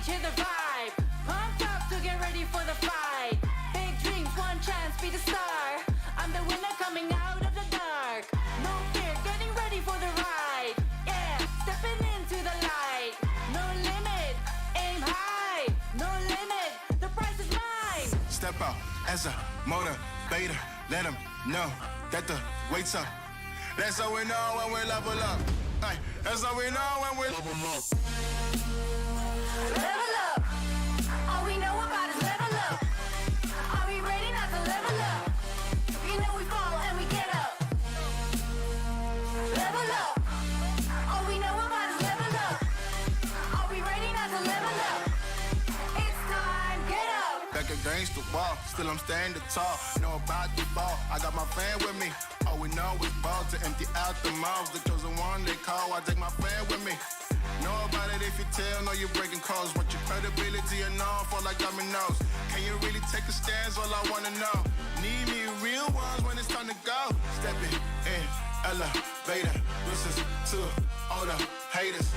stage, hear the vibe. Pumped up to get ready for the fight. Big dreams, one chance, be the star. I'm the winner coming out of the dark. No fear, getting ready for the ride. Yeah, stepping into the light. No limit, aim high. No limit, the prize is mine. Step out as a motivator. Let them know that the weight's up. That's how we know when we level up. Ay, that's how we know when we level up. Level up. All we know about is level up. Are we ready not to level up? You know we fall and we get up. Level up. All we know about is level up. Are we ready not to level up? It's time, get up. Back against the wall, still I'm standing tall. Know about the ball, I got my fan with me. All we know is ball to empty out the mouths. The chosen one they call, I take my fan with me. Know about it if you tell, know you're breaking codes. What your credibility and all fall like dominoes. Can you really take a stance? All I wanna know. Need me real ones when it's time to go. Stepping in, elevator. Listen to all the haters.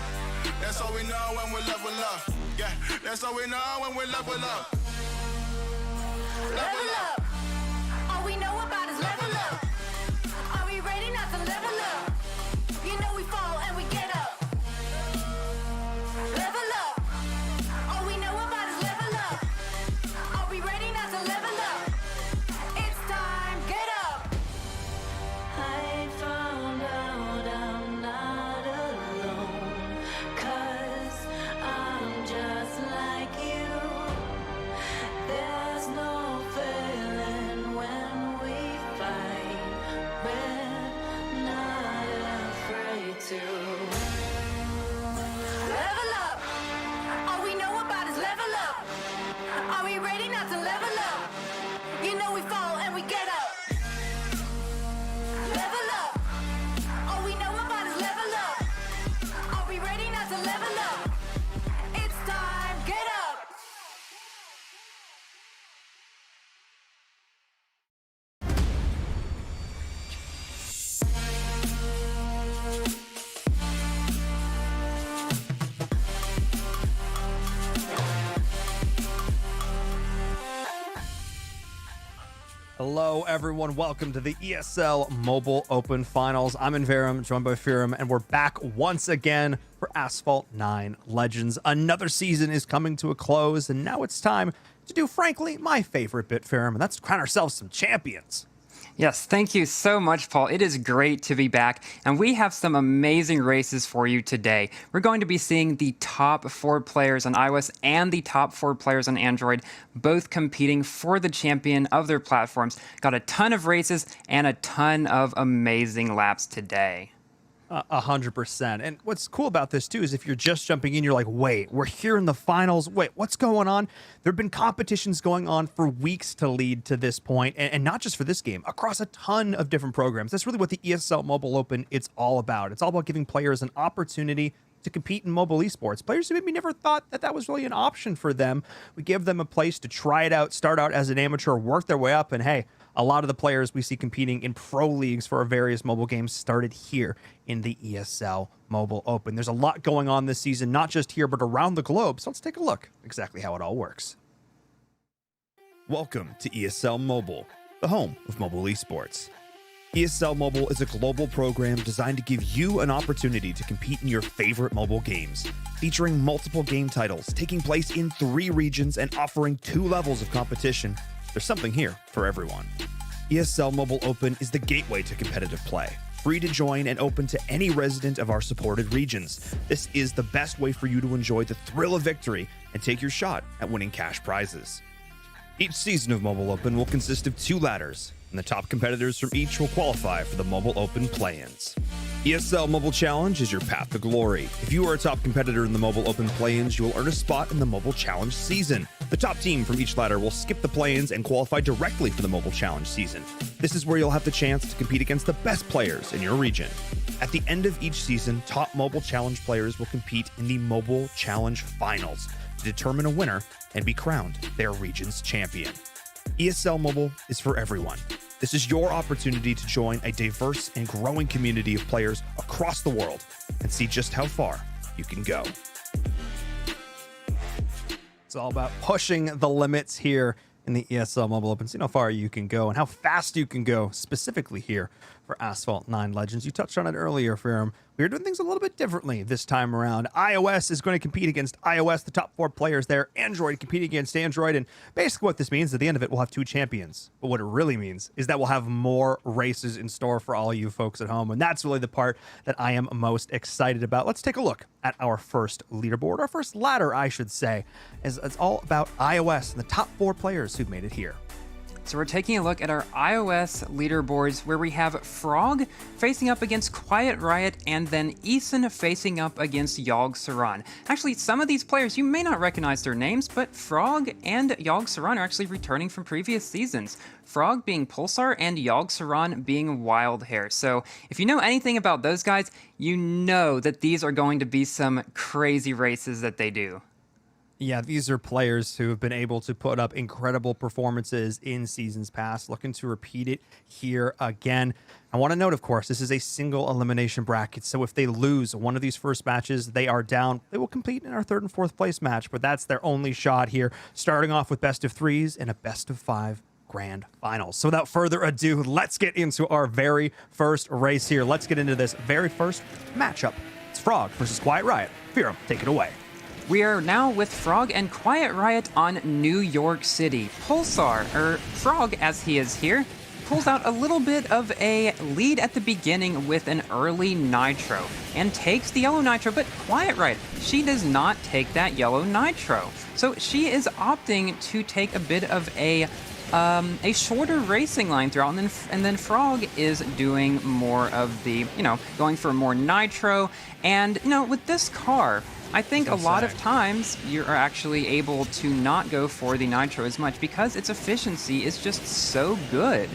That's all we know when we level up. Yeah, that's all we know when we level up. Level up. All we know about is level up. Are we ready not to level up? You know we fall and we get up. Level up. All we know about is level up. Are we ready not to level up? It's time, get up. I found out I'm not alone. 'Cause I'm just like you. There's no failing when we fight. We're not afraid to. Level up. All we know about is level up. Are we ready not to level up? You know we fall and we get up. Level up. All we know about is level up. Are we ready not to level up? It's time, get up. Hello, everyone. Welcome to the ESL Mobile Open Finals. I'm Inverum, joined by Firum, and we're back once again for Asphalt 9 Legends. Another season is coming to a close, and now it's time to do, frankly, my favorite bit, Firum, and that's to crown ourselves some champions. Yes, thank you so much, Paul. It is great to be back, and we have some amazing races for you today. We're going to be seeing the top 4 players on iOS and the top 4 players on Android, both competing for the champion of their platforms. Got a ton of races and a ton of amazing laps today. 100%. And what's cool about this, too, is if you're just jumping in, you're like, wait, we're here in the finals. Wait, what's going on? There have been competitions going on for weeks to lead to this point, and not just for this game, across a ton of different programs. That's really what the ESL Mobile Open it's all about. It's all about giving players an opportunity to compete in mobile esports. Players who maybe never thought that that was really an option for them. We give them a place to try it out, start out as an amateur, work their way up, and hey, a lot of the players we see competing in pro leagues for our various mobile games started here in the ESL Mobile Open. There's a lot going on this season, not just here, but around the globe. So let's take a look exactly how it all works. Welcome to ESL Mobile, the home of mobile esports. ESL Mobile is a global program designed to give you an opportunity to compete in your favorite mobile games, featuring multiple game titles, taking place in 3 regions, and offering 2 levels of competition. There's something here for everyone. ESL Mobile Open is the gateway to competitive play, free to join and open to any resident of our supported regions. This is the best way for you to enjoy the thrill of victory and take your shot at winning cash prizes. Each season of Mobile Open will consist of 2 ladders, and the top competitors from each will qualify for the Mobile Open play-ins. ESL Mobile Challenge is your path to glory. If you are a top competitor in the Mobile Open play-ins, you will earn a spot in the Mobile Challenge season. The top team from each ladder will skip the play-ins and qualify directly for the Mobile Challenge season. This is where you'll have the chance to compete against the best players in your region. At the end of each season, top Mobile Challenge players will compete in the Mobile Challenge Finals to determine a winner and be crowned their region's champion. ESL Mobile is for everyone. This is your opportunity to join a diverse and growing community of players across the world and see just how far you can go. It's all about pushing the limits here in the ESL Mobile Open, seeing how far you can go and how fast you can go, specifically here for Asphalt 9 Legends. You touched on it earlier, Ferrum. We're doing things a little bit differently this time around. iOS is going to compete against iOS, the top 4 players there. Android competing against Android. And basically what this means, at the end of it, we'll have 2 champions. But what it really means is that we'll have more races in store for all you folks at home. And that's really the part that I am most excited about. Let's take a look at our first leaderboard, our first ladder, I should say. It's all about iOS and the top 4 players who've made it here. So we're taking a look at our iOS leaderboards where we have Frog facing up against Quiet Riot and then Eason facing up against Yogg Saron. Actually, some of these players, you may not recognize their names, but Frog and Yogg Saron are actually returning from previous seasons. Frog being Pulsar and Yogg Saron being Wildhair. So if you know anything about those guys, you know that these are going to be some crazy races that they do. Yeah, these are players who have been able to put up incredible performances in seasons past, looking to repeat it here again. I want to note, of course, this is a single elimination bracket, so if they lose one of these first matches, they are down. They will compete in our 3rd and 4th place match, but that's their only shot here, starting off with best of 3s and a best of 5 grand finals. So without further ado, let's get into our very first race here. Let's get into this very first matchup. It's Frog versus Quiet Riot. Ferrum, take it away. We are now with Frog and Quiet Riot on New York City. Pulsar, or Frog as he is here, pulls out a little bit of a lead at the beginning with an early Nitro and takes the yellow Nitro, but Quiet Riot, she does not take that yellow Nitro. So she is opting to take a bit of a shorter racing line throughout, and then Frog is doing more of the, going for more Nitro. And, with this car, I think a lot of times you are actually able to not go for the Nitro as much because its efficiency is just so good.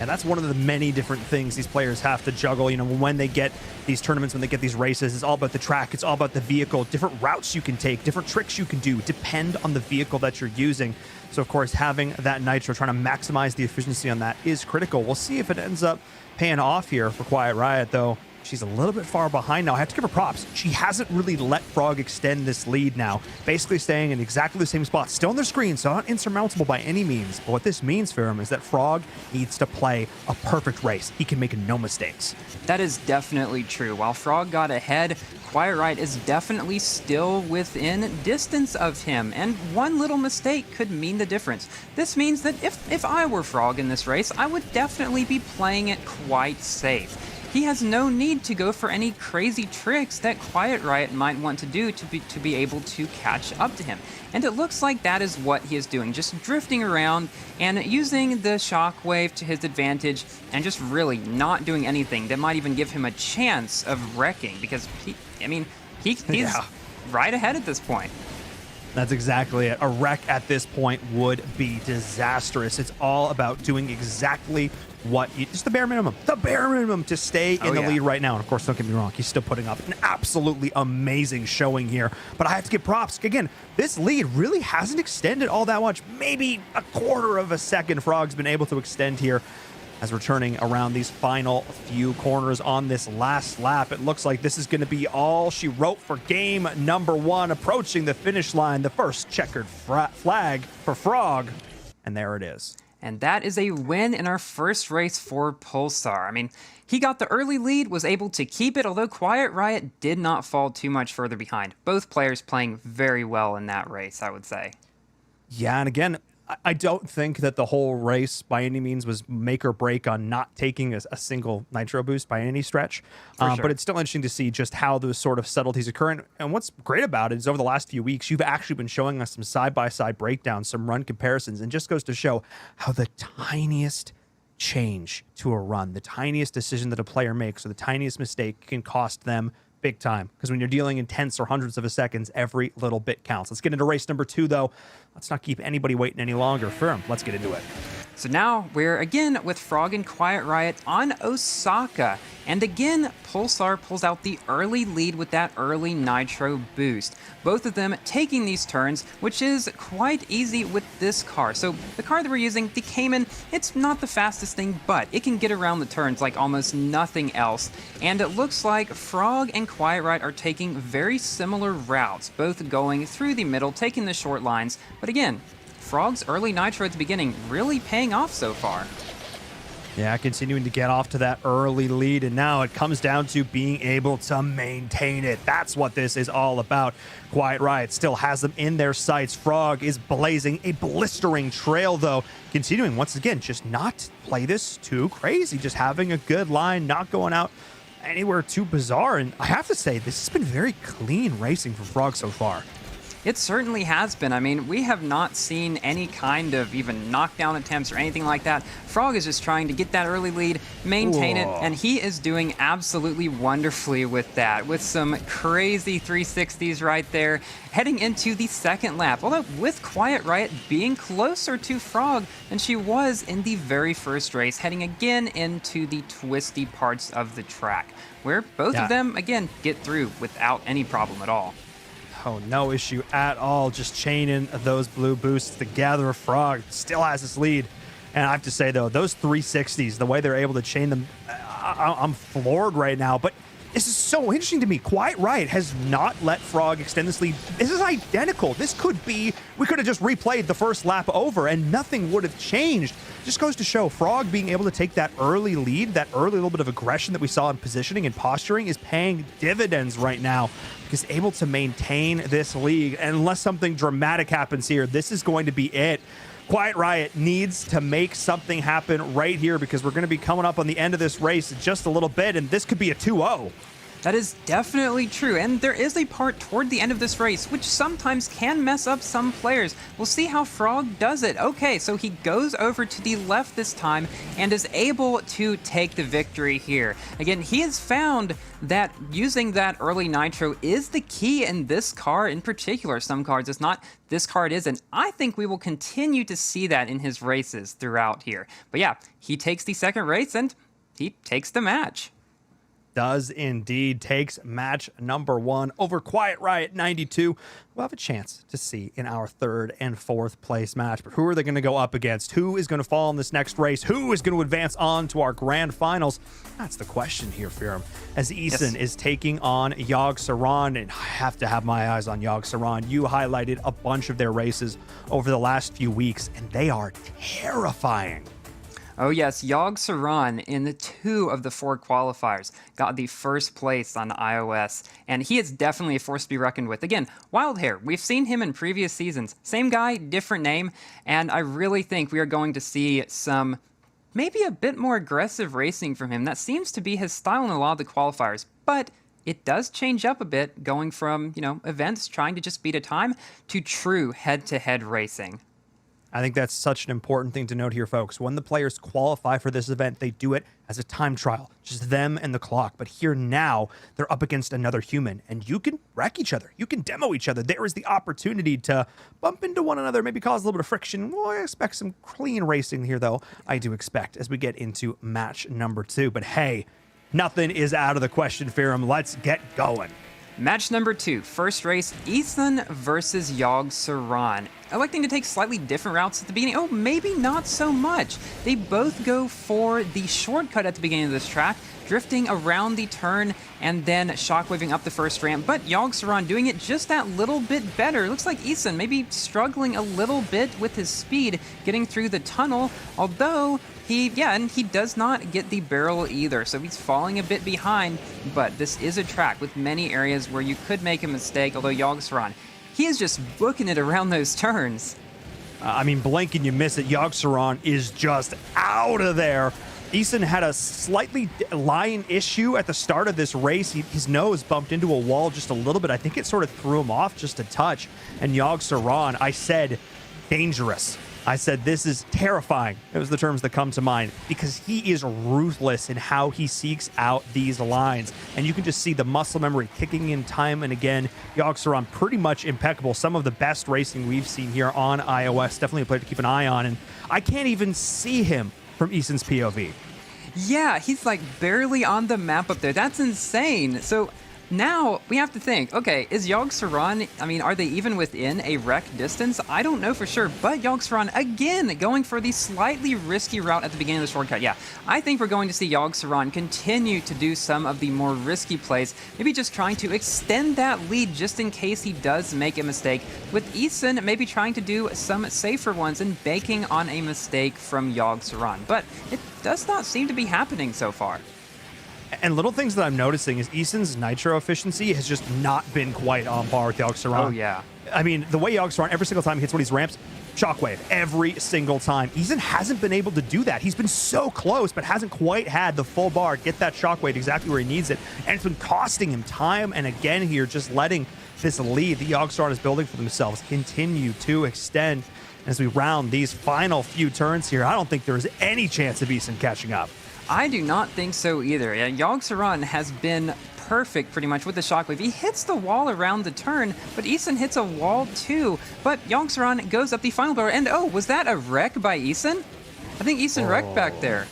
And that's one of the many different things these players have to juggle. When they get these tournaments, when they get these races, it's all about the track, it's all about the vehicle, different routes you can take, different tricks you can do, depend on the vehicle that you're using. So, of course, having that Nitro, trying to maximize the efficiency on that is critical. We'll see if it ends up paying off here for Quiet Riot, though. She's a little bit far behind now. I have to give her props. She hasn't really let Frog extend this lead now, basically staying in exactly the same spot. Still on their screen, so not insurmountable by any means. But what this means for him is that Frog needs to play a perfect race. He can make no mistakes. That is definitely true. While Frog got ahead, Quiet Riot is definitely still within distance of him, and one little mistake could mean the difference. This means that if I were Frog in this race, I would definitely be playing it quite safe. He has no need to go for any crazy tricks that Quiet Riot might want to do to be able to catch up to him. And it looks like that is what he is doing, just drifting around and using the shockwave to his advantage and just really not doing anything that might even give him a chance of wrecking, because he's right ahead at this point. That's exactly it. A wreck at this point would be disastrous. It's all about doing exactly just the bare minimum to stay in the lead right now. And of course, don't get me wrong, he's still putting up an absolutely amazing showing here, but I have to give props. Again, this lead really hasn't extended all that much. Maybe a quarter of a second Frog's been able to extend here as we're turning around these final few corners on this last lap. It looks like this is going to be all she wrote for game number 1, approaching the finish line, the first checkered flag for Frog, and there it is. And that is a win in our first race for Pulsar. He got the early lead, was able to keep it, although Quiet Riot did not fall too much further behind. Both players playing very well in that race, I would say. Yeah, and again, I don't think that the whole race by any means was make or break on not taking a single Nitro boost by any stretch. Sure. But it's still interesting to see just how those sort of subtleties occur. And what's great about it is over the last few weeks, you've actually been showing us some side-by-side breakdowns, some run comparisons, and just goes to show how the tiniest change to a run, the tiniest decision that a player makes, or the tiniest mistake can cost them big time, because when you're dealing in tenths or hundreds of a seconds, every little bit counts. Let's get into race number 2, though. Let's not keep anybody waiting any longer. Ferrum, let's get into it. So now we're again with Frog and Quiet Riot on Osaka. And again, Pulsar pulls out the early lead with that early Nitro boost. Both of them taking these turns, which is quite easy with this car. So the car that we're using, the Cayman, it's not the fastest thing, but it can get around the turns like almost nothing else. And it looks like Frog and Quiet Riot are taking very similar routes, both going through the middle, taking the short lines. But again, Frog's early Nitro at the beginning really paying off so far. Yeah, continuing to get off to that early lead, and now it comes down to being able to maintain it. That's what this is all about. Quiet Riot still has them in their sights. Frog is blazing a blistering trail, though, continuing once again, just not play this too crazy, just having a good line, not going out anywhere too bizarre. And I have to say, this has been very clean racing for Frog so far. It certainly has been. I mean, we have not seen any kind of even knockdown attempts or anything like that. Frog is just trying to get that early lead, maintain it, and he is doing absolutely wonderfully with that, with some crazy 360s right there, heading into the second lap. Although with Quiet Riot being closer to Frog than she was in the very first race, heading again into the twisty parts of the track, where both of them, again, get through without any problem at all. Oh, no issue at all. Just chaining those blue boosts together. Frog still has this lead. And I have to say, though, those 360s, the way they're able to chain them, I'm floored right now. But this is so interesting to me. Quiet Riot has not let Frog extend this lead. This is identical. This could be, we could have just replayed the first lap over and nothing would have changed. Just goes to show Frog being able to take that early lead, that early little bit of aggression that we saw in positioning and posturing is paying dividends right now. Because able to maintain this lead, and unless something dramatic happens here, this is going to be it. Quiet Riot needs to make something happen right here because we're going to be coming up on the end of this race in just a little bit, and this could be a 2-0. That is definitely true, and there is a part toward the end of this race which sometimes can mess up some players. We'll see how Frog does it. Okay, so he goes over to the left this time and is able to take the victory here. Again, he has found that using that early Nitro is the key in this car in particular. Some cars it's not, this car it is, and I think we will continue to see that in his races throughout here. But yeah, he takes the second race and he takes the match. Does indeed, takes match number 1 over Quiet Riot 92. We'll have a chance to see in our third and fourth place match. But who are they going to go up against? Who is going to fall in this next race? Who is going to advance on to our grand finals? That's the question here, Firam. As Eason is taking on Yogg Saron, and I have to have my eyes on Yogg Saron. You highlighted a bunch of their races over the last few weeks, and they are terrifying. Oh yes, Yogg Saron in the 2 of the 4 qualifiers got the first place on iOS, and he is definitely a force to be reckoned with. Again, wild hair, we've seen him in previous seasons. Same guy, different name, and I really think we are going to see some maybe a bit more aggressive racing from him. That seems to be his style in a lot of the qualifiers, but it does change up a bit going from, events trying to just beat a time to true head-to-head racing. I think that's such an important thing to note here, folks. When the players qualify for this event, they do it as a time trial, just them and the clock. But here now, they're up against another human, and you can wreck each other. You can demo each other. There is the opportunity to bump into one another, maybe cause a little bit of friction. Well, I expect some clean racing here, though. I do expect as we get into match number 2. But hey, nothing is out of the question, Firam. Let's get going. Match number 2, first race, Eason versus Yogg Saron. Electing to take slightly different routes at the beginning. Oh, maybe not so much. They both go for the shortcut at the beginning of this track, drifting around the turn and then shockwaving up the first ramp. But Yogg Saron doing it just that little bit better. It looks like Eason maybe struggling a little bit with his speed getting through the tunnel, although he does not get the barrel either, so he's falling a bit behind. But this is a track with many areas where you could make a mistake, although Yogg Saron, he is just booking it around those turns. Blink and you miss it. Yogg Saron is just out of there. Eason had a slightly line issue at the start of this race. His nose bumped into a wall just a little bit. I think it sort of threw him off just a touch. And Yogg Saron, I said, dangerous. I said, this is terrifying. Those are the terms that come to mind because he is ruthless in how he seeks out these lines. And you can just see the muscle memory kicking in time and again. Yogg-Saron pretty much impeccable. Some of the best racing we've seen here on iOS. Definitely a player to keep an eye on. And I can't even see him from Eason's POV. Yeah, he's like barely on the map up there. That's insane. So now we have to think, okay, is Yogg-Saron, I mean, are they even within a wreck distance? I don't know for sure, but Yogg-Saron, again, going for the slightly risky route at the beginning of the shortcut. Yeah, I think we're going to see Yogg-Saron continue to do some of the more risky plays, maybe just trying to extend that lead just in case he does make a mistake, with Eason maybe trying to do some safer ones and banking on a mistake from Yogg-Saron. But it does not seem to be happening so far. And little things that I'm noticing is Eason's nitro efficiency has just not been quite on par with Yogg-Saron. Oh, yeah. I mean, the way Yogg-Saron, every single time he hits one of these ramps, shockwave, every single time. Eason hasn't been able to do that. He's been so close, but hasn't quite had the full bar, get that shockwave exactly where he needs it. And it's been costing him time and again here, just letting this lead that Yogg-Saron is building for themselves continue to extend. As we round these final few turns here, I don't think there's any chance of Eason catching up. I do not think so either. Yogg-Saron has been perfect pretty much with the shockwave. He hits the wall around the turn, but Eason hits a wall too. But Yogg-Saron goes up the final bar, and oh, was that a wreck by Eason? I think Eason wrecked back there.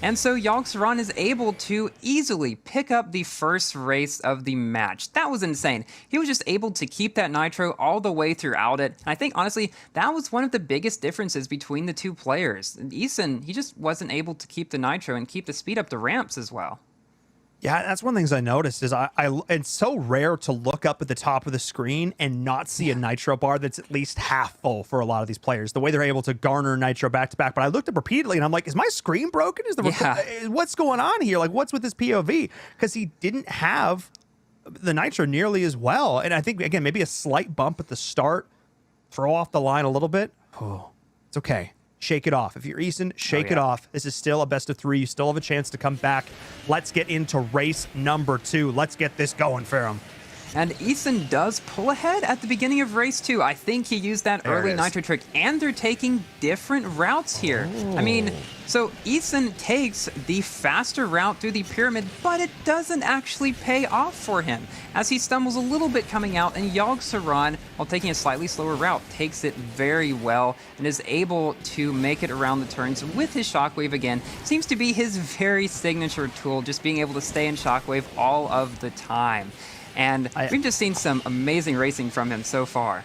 And so Yogg-Saron is able to easily pick up the first race of the match. That was insane. He was just able to keep that nitro all the way throughout it. And I think, honestly, that was one of the biggest differences between the two players. And Eason, he just wasn't able to keep the nitro and keep the speed up the ramps as well. Yeah, that's one of the things I noticed is it's so rare to look up at the top of the screen and not see a nitro bar that's at least half full for a lot of these players, the way they're able to garner nitro back to back. But I looked up repeatedly and I'm like, is my screen broken? What's going on here? Like, what's with this POV? Because he didn't have the nitro nearly as well. And I think, again, maybe a slight bump at the start, throw off the line a little bit. Oh, it's okay. Shake it off. If you're Eason, shake it off. This is still a best of 3. You still have a chance to come back. Let's get into race number 2. Let's get this going for him. And Eason does pull ahead at the beginning of race 2. I think he used that early nitro trick, and they're taking different routes here. I mean, so Eason takes the faster route through the pyramid, but it doesn't actually pay off for him, as he stumbles a little bit coming out, and Yogg-Saron, while taking a slightly slower route, takes it very well and is able to make it around the turns with his shockwave again. Seems to be his very signature tool, just being able to stay in shockwave all of the time. And we've just seen some amazing racing from him so far.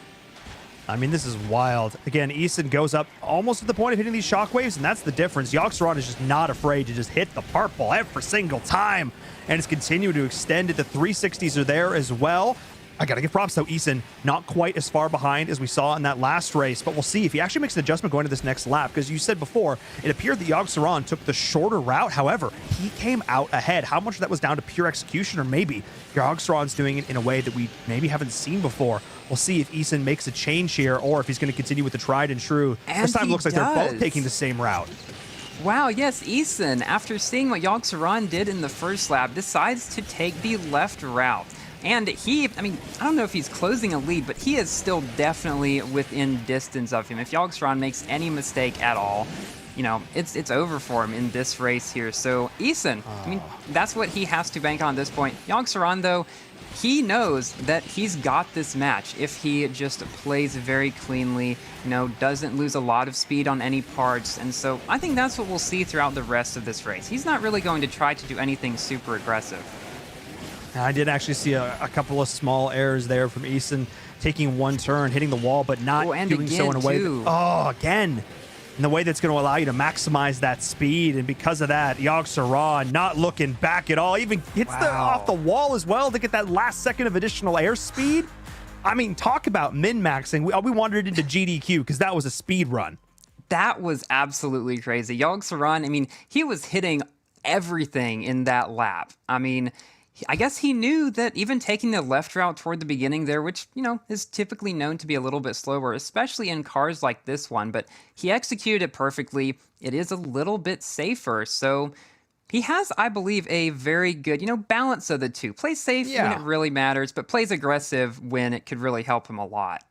I mean, this is wild. Again, Eason goes up almost to the point of hitting these shockwaves, and that's the difference. Yogg-Saron is just not afraid to just hit the purple every single time, and it's continuing to extend it. The 360s are there as well. I got to give props, though. Eason not quite as far behind as we saw in that last race, but we'll see if he actually makes an adjustment going to this next lap, because you said before, it appeared that Yogg-Saron took the shorter route. However, he came out ahead. How much of that was down to pure execution, or maybe Yogg-Saron's doing it in a way that we maybe haven't seen before? We'll see if Eason makes a change here, or if he's going to continue with the tried and true. And this time it looks like they're both taking the same route. Wow, yes, Eason, after seeing what Yogg-Saron did in the first lap, decides to take the left route. And I don't know if he's closing a lead, but he is still definitely within distance of him. If Yogg-Saron makes any mistake at all, it's over for him in this race here. So Eason, that's what he has to bank on at this point. Yogg-Saron, though, he knows that he's got this match if he just plays very cleanly, doesn't lose a lot of speed on any parts. And so I think that's what we'll see throughout the rest of this race. He's not really going to try to do anything super aggressive. I did actually see a couple of small errors there from Eason, taking one turn, hitting the wall, but not doing so in a way again, in the way that's going to allow you to maximize that speed. And because of that, Yogg-Saron not looking back at all, even hits off the wall as well to get that last second of additional airspeed. I mean, talk about min-maxing. We wandered into GDQ because that was a speed run. That was absolutely crazy. Yogg-Saron, he was hitting everything in that lap. I guess he knew that even taking the left route toward the beginning there, which, is typically known to be a little bit slower, especially in cars like this one, but he executed it perfectly. It is a little bit safer, so he has, I believe, a very good, balance of the two. Plays safe when it really matters, but plays aggressive when it could really help him a lot.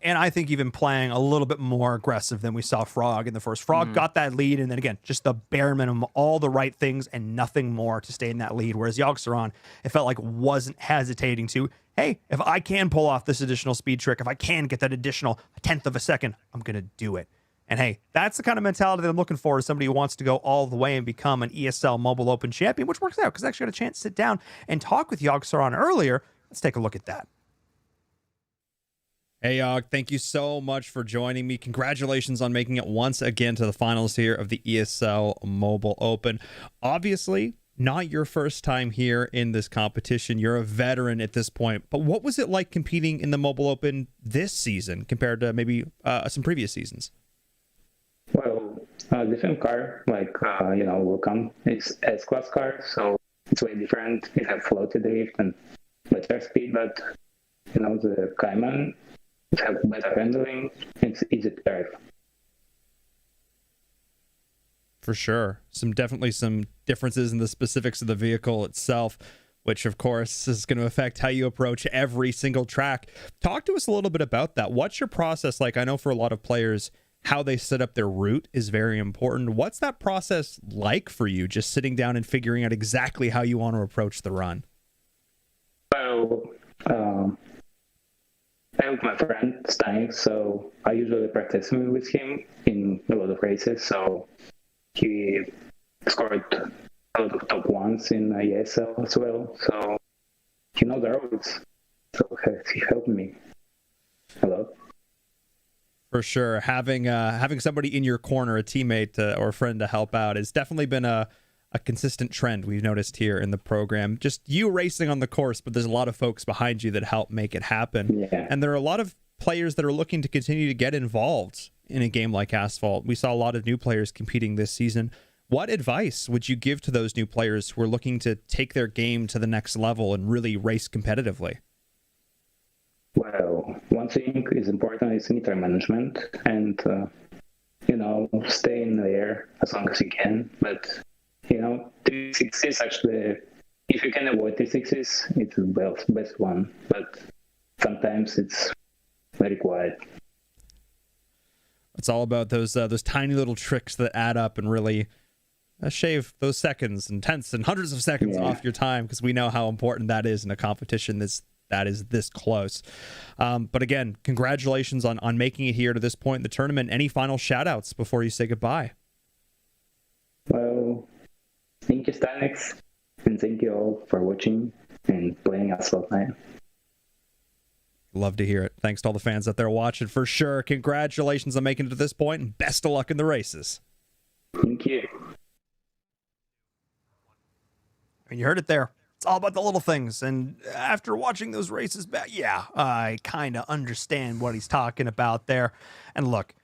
And I think even playing a little bit more aggressive than we saw Frog in the first. Frog got that lead, and then again, just the bare minimum, all the right things and nothing more to stay in that lead. Whereas Yogg-Saron, it felt like wasn't hesitating to, hey, if I can pull off this additional speed trick, if I can get that additional 1/10 of a second, I'm going to do it. And hey, that's the kind of mentality that I'm looking for, as somebody who wants to go all the way and become an ESL Mobile Open champion, which works out because I actually got a chance to sit down and talk with Yogg-Saron earlier. Let's take a look at that. Hey, Yogg, thank you so much for joining me. Congratulations on making it once again to the finals here of the ESL Mobile Open. Obviously, not your first time here in this competition. You're a veteran at this point. But what was it like competing in the Mobile Open this season compared to maybe some previous seasons? Well, different car, like, Welcome. It's S-Class car, so it's way different. It has floated drift and better speed, but, the Cayman, it has better handling. It's easy to drive. For sure. Definitely some differences in the specifics of the vehicle itself, which of course is going to affect how you approach every single track. Talk to us a little bit about that. What's your process like? I know for a lot of players, how they set up their route is very important. What's that process like for you, just sitting down and figuring out exactly how you want to approach the run? Well, I have my friend Stein, so I usually practice with him in a lot of races. So he scored a lot of top ones in ESL as well. So he knows the roads. So he helped me a lot. For sure. Having somebody in your corner, a teammate or a friend to help out, has definitely been a consistent trend we've noticed here in the program. Just you racing on the course, but there's a lot of folks behind you that help make it happen. Yeah. And there are a lot of players that are looking to continue to get involved in a game like Asphalt. We saw a lot of new players competing this season. What advice would you give to those new players who are looking to take their game to the next level and really race competitively? Well, one thing is important is nitro management and, stay in the air as long as you can. But, 360s actually, if you can avoid 360s, it's the best one. But sometimes it's very quiet. It's all about those tiny little tricks that add up and really shave those seconds and tenths and hundreds of seconds off your time, because we know how important that is in a competition that is this close. But again, congratulations on making it here to this point in the tournament. Any final shout outs before you say goodbye? Well, thank you, Stanex, and thank you all for watching and playing Asphalt 9. Love to hear it. Thanks to all the fans out there watching for sure. Congratulations on making it to this point, and best of luck in the races. Thank you. And you heard it there. It's all about the little things. And after watching those races back, I kind of understand what he's talking about there. And look,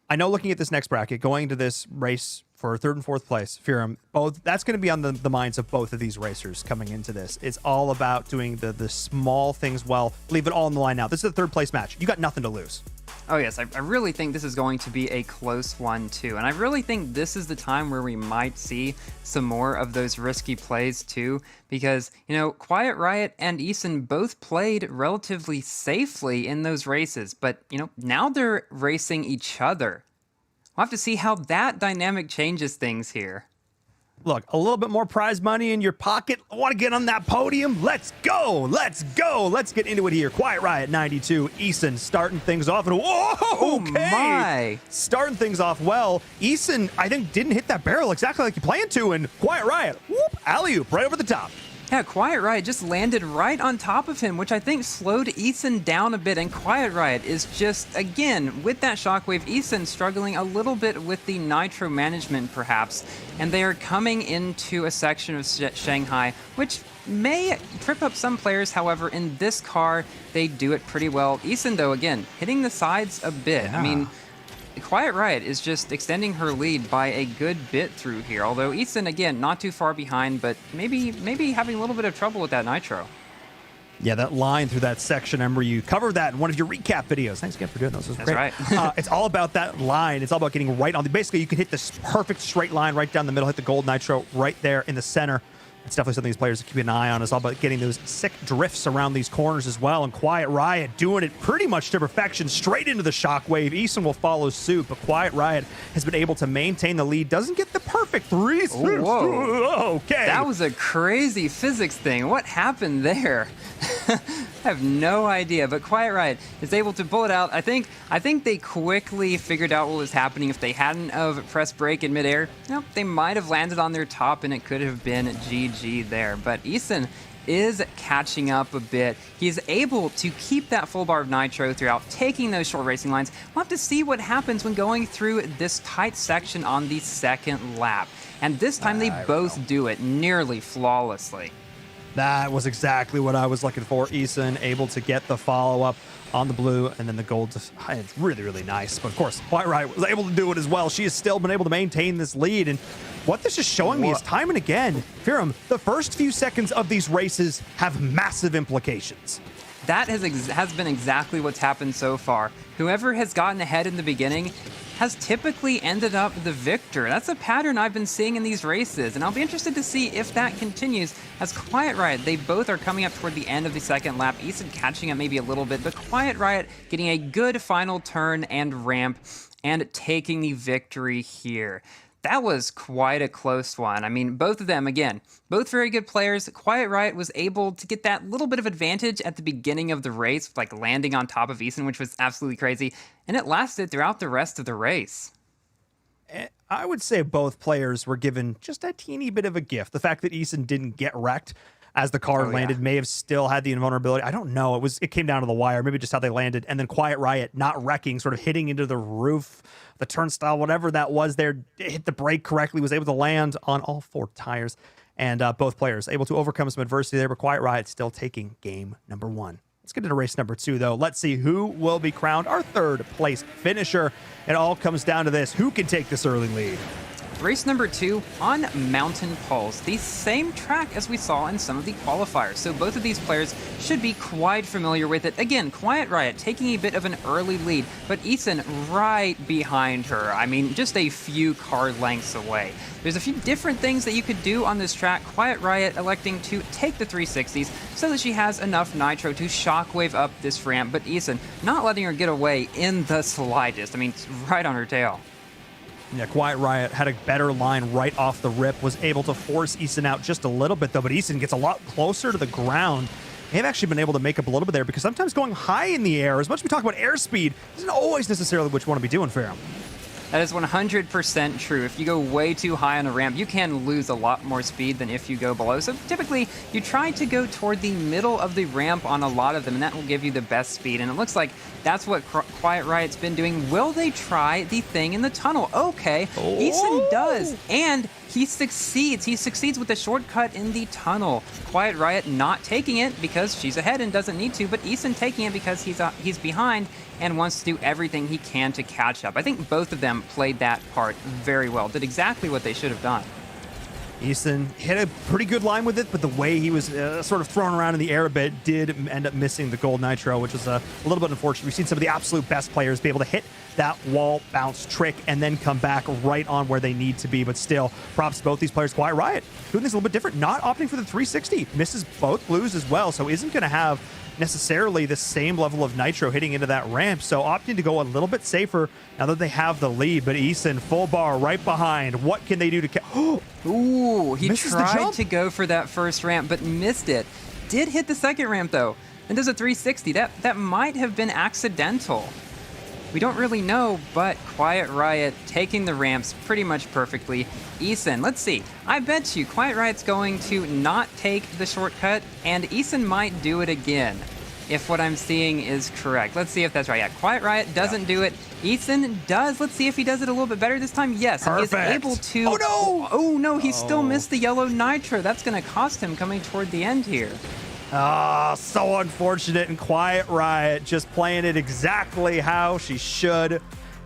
I know looking at this next bracket, going to this race for third and fourth place, Firam, both that's going to be on the minds of both of these racers coming into this. It's all about doing the small things well. Leave it all on the line now. This is a third place match. You got nothing to lose. Oh yes, I really think this is going to be a close one too. And I really think this is the time where we might see some more of those risky plays too, because, Quiet Riot and Eason both played relatively safely in those races, but, now they're racing each other. We'll have to see how that dynamic changes things here. Look, a little bit more prize money in your pocket. I want to get on that podium. Let's go. Let's go. Let's get into it here. Quiet Riot 92. Eason starting things off. And whoa, okay. My. Starting things off well. Eason, I think, didn't hit that barrel exactly like you planned to. And Quiet Riot, whoop, alley-oop right over the top. Yeah, Quiet Riot just landed right on top of him, which I think slowed Eason down a bit, and Quiet Riot is just, again, with that shockwave, Eason struggling a little bit with the nitro management, perhaps, and they are coming into a section of Shanghai, which may trip up some players. However, in this car, they do it pretty well. Eason, though, again, hitting the sides a bit. Yeah. I mean, Quiet Riot is just extending her lead by a good bit through here, although Eason, again, not too far behind, but maybe having a little bit of trouble with that nitro. Yeah, that line through that section, I remember you covered that in one of your recap videos. Thanks again for doing those. That's great. right. It's all about that line. It's all about getting right on. Basically, you can hit this perfect straight line right down the middle, hit the gold nitro right there in the center. It's definitely something these players keep an eye on. It's all about getting those sick drifts around these corners as well. And Quiet Riot doing it pretty much to perfection, straight into the shockwave. Eason will follow suit, but Quiet Riot has been able to maintain the lead. Doesn't get the perfect 360. Whoa. Okay. That was a crazy physics thing. What happened there? I have no idea, but Quiet Riot is able to pull it out. I think they quickly figured out what was happening. If they hadn't have pressed brake in midair, they might have landed on their top and it could have been GG there. But Eason is catching up a bit. He's able to keep that full bar of nitro throughout, taking those short racing lines. We'll have to see what happens when going through this tight section on the second lap. And this time they both do it nearly flawlessly. That was exactly what I was looking for. Eason able to get the follow-up on the blue, and then the gold. It's really, really nice. But of course, Quiet Riot was able to do it as well. She has still been able to maintain this lead. And what this is showing me is time and again, Firam, the first few seconds of these races have massive implications. That has been exactly what's happened so far. Whoever has gotten ahead in the beginning has typically ended up the victor. That's a pattern I've been seeing in these races, and I'll be interested to see if that continues. As Quiet Riot, they both are coming up toward the end of the second lap. Eason catching up maybe a little bit, but Quiet Riot getting a good final turn and ramp and taking the victory here. That was quite a close one. I mean, both of them, again, both very good players. Quiet Riot was able to get that little bit of advantage at the beginning of the race, like landing on top of Eason, which was absolutely crazy. And it lasted throughout the rest of the race. I would say both players were given just a teeny bit of a gift. The fact that Eason didn't get wrecked as the car landed may have still had the invulnerability. I don't know. It came down to the wire, maybe just how they landed. And then Quiet Riot not wrecking, sort of hitting into the roof, the turnstile, whatever that was there, hit the brake correctly, was able to land on all 4 tires. And both players able to overcome some adversity there, but Quiet Riot still taking game number 1. Let's get into race number 2, though. Let's see who will be crowned our 3rd place finisher. It all comes down to this. Who can take this early lead? Race number 2 on Mountain Pulse, the same track as we saw in some of the qualifiers. So both of these players should be quite familiar with it. Again, Quiet Riot taking a bit of an early lead, but Eason right behind her. I mean, just a few car lengths away. There's a few different things that you could do on this track. Quiet Riot electing to take the 360s so that she has enough nitro to shockwave up this ramp, but Eason not letting her get away in the slightest. I mean, it's right on her tail. Yeah, Quiet Riot had a better line right off the rip, was able to force Eason out just a little bit, though, but Eason gets a lot closer to the ground. They've actually been able to make up a little bit there, because sometimes going high in the air, as much as we talk about airspeed, isn't always necessarily what you want to be doing, Firam. That is 100% true. If you go way too high on a ramp, you can lose a lot more speed than if you go below. So typically, you try to go toward the middle of the ramp on a lot of them, and that will give you the best speed. And it looks like that's what Quiet Riot's been doing. Will they try the thing in the tunnel? Okay, Eason does, and he succeeds. He succeeds with the shortcut in the tunnel. Quiet Riot not taking it because she's ahead and doesn't need to, but Eason taking it because he's behind and wants to do everything he can to catch up. I think both of them played that part very well, did exactly what they should have done. Eason hit a pretty good line with it, but the way he was sort of thrown around in the air a bit did end up missing the gold nitro, which was a little bit unfortunate. We've seen some of the absolute best players be able to hit that wall bounce trick and then come back right on where they need to be, but still, props to both these players. Quiet Riot doing this a little bit different, not opting for the 360, misses both blues as well, so isn't going to have necessarily the same level of nitro hitting into that ramp, so opting to go a little bit safer now that they have the lead. But Eason full bar right behind. What can they do to Ooh, he tried to go for that first ramp but missed it. Did hit the second ramp though, and does a 360. That might have been accidental. We don't really know, but Quiet Riot taking the ramps pretty much perfectly. Eason, let's see. I bet you Quiet Riot's going to not take the shortcut, and Eason might do it again, if what I'm seeing is correct. Let's see if that's right. Yeah, Quiet Riot doesn't do it. Eason does. Let's see if he does it a little bit better this time. Yes, he is able to. Oh, no! Oh, no, he still missed the yellow nitro. That's going to cost him coming toward the end here. Ah, so unfortunate. And Quiet Riot just playing it exactly how she should.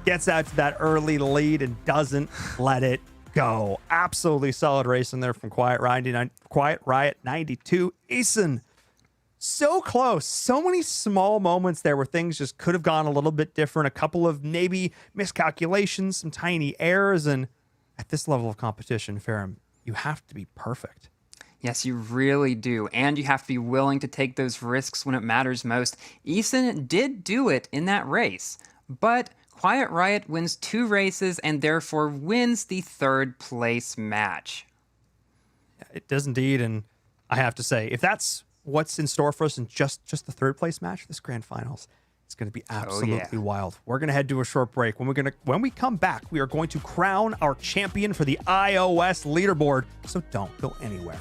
Gets out to that early lead and doesn't let it go. Absolutely solid racing there from Quiet Riot 92. Eason, so close. So many small moments there where things just could have gone a little bit different. A couple of maybe miscalculations, some tiny errors. And at this level of competition, Firam, you have to be perfect. Yes, you really do. And you have to be willing to take those risks when it matters most. Eason did do it in that race, but Quiet Riot wins 2 races and therefore wins the 3rd place match. It does indeed, and I have to say, if that's what's in store for us in just the 3rd place match, this grand finals, it's going to be absolutely wild. We're going to head to a short break. When we come back, we are going to crown our champion for the iOS leaderboard. So don't go anywhere.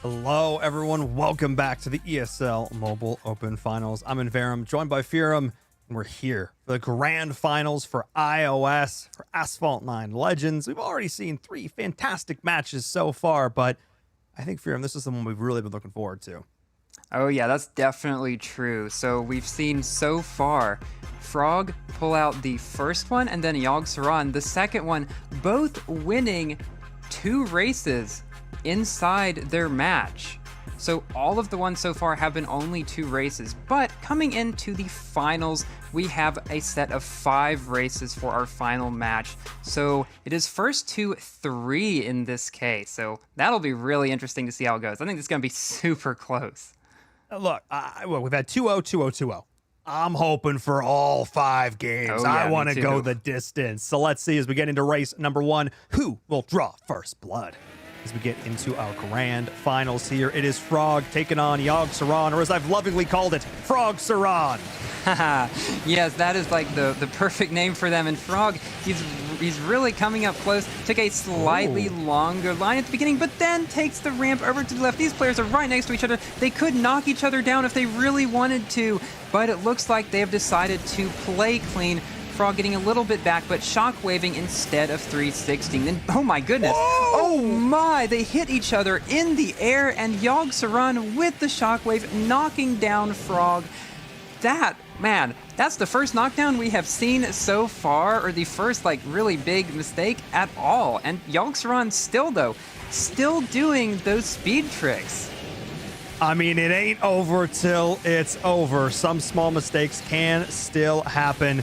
Hello, everyone. Welcome back to the ESL Mobile Open Finals. I'm Inverum, joined by Fearum, and we're here for the grand finals for iOS, for Asphalt 9 Legends. We've already seen 3 fantastic matches so far, but I think, Fearum, this is the one we've really been looking forward to. Oh yeah, that's definitely true. So we've seen so far Frog pull out the first one and then Yogg Saron the second one, both winning 2 races inside their match. So all of the ones so far have been only 2 races, but coming into the finals, we have a set of 5 races for our final match. So it is first to 3 in this case. So that'll be really interesting to see how it goes. I think it's going to be super close. Look, we've had 2-0, 2-0, 2-0. I'm hoping for all 5 games. Oh, yeah, I want to me go too. the distance. So let's see as we get into race number 1, who will draw first blood? As we get into our grand finals here, it is Frog taking on Yogg Saron, or as I've lovingly called it, Frog Saron. Yes, that is like the perfect name for them. And Frog, he's really coming up close. Took a slightly longer line at the beginning, but then takes the ramp over to the left. These players are right next to each other. They could knock each other down if they really wanted to, but it looks like they have decided to play clean. Frog getting a little bit back, but shockwaving instead of 360. Then, oh my goodness. Whoa! Oh my, they hit each other in the air, and Yogg Saron with the shockwave knocking down Frog. That Man, that's the first knockdown we have seen so far, or the first like really big mistake at all. And Yogg-Saron still doing those speed tricks. I mean, it ain't over till it's over. Some small mistakes can still happen.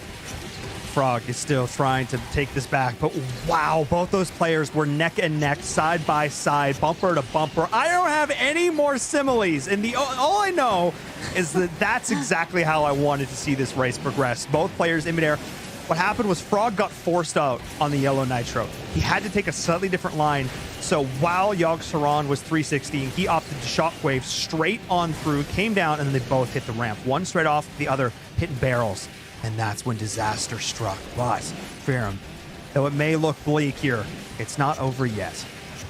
Frog is still trying to take this back, but wow, both those players were neck and neck, side by side, bumper to bumper. I don't have any more similes, and all I know is that that's exactly how I wanted to see this race progress. Both players in midair. What happened was Frog got forced out on the yellow nitro. He had to take a slightly different line. So while Yogg-Saron was 360, he opted to shockwave straight on through, came down, and then they both hit the ramp. One straight off, the other hitting barrels. And that's when disaster struck. But, Ferrum, though it may look bleak here, it's not over yet.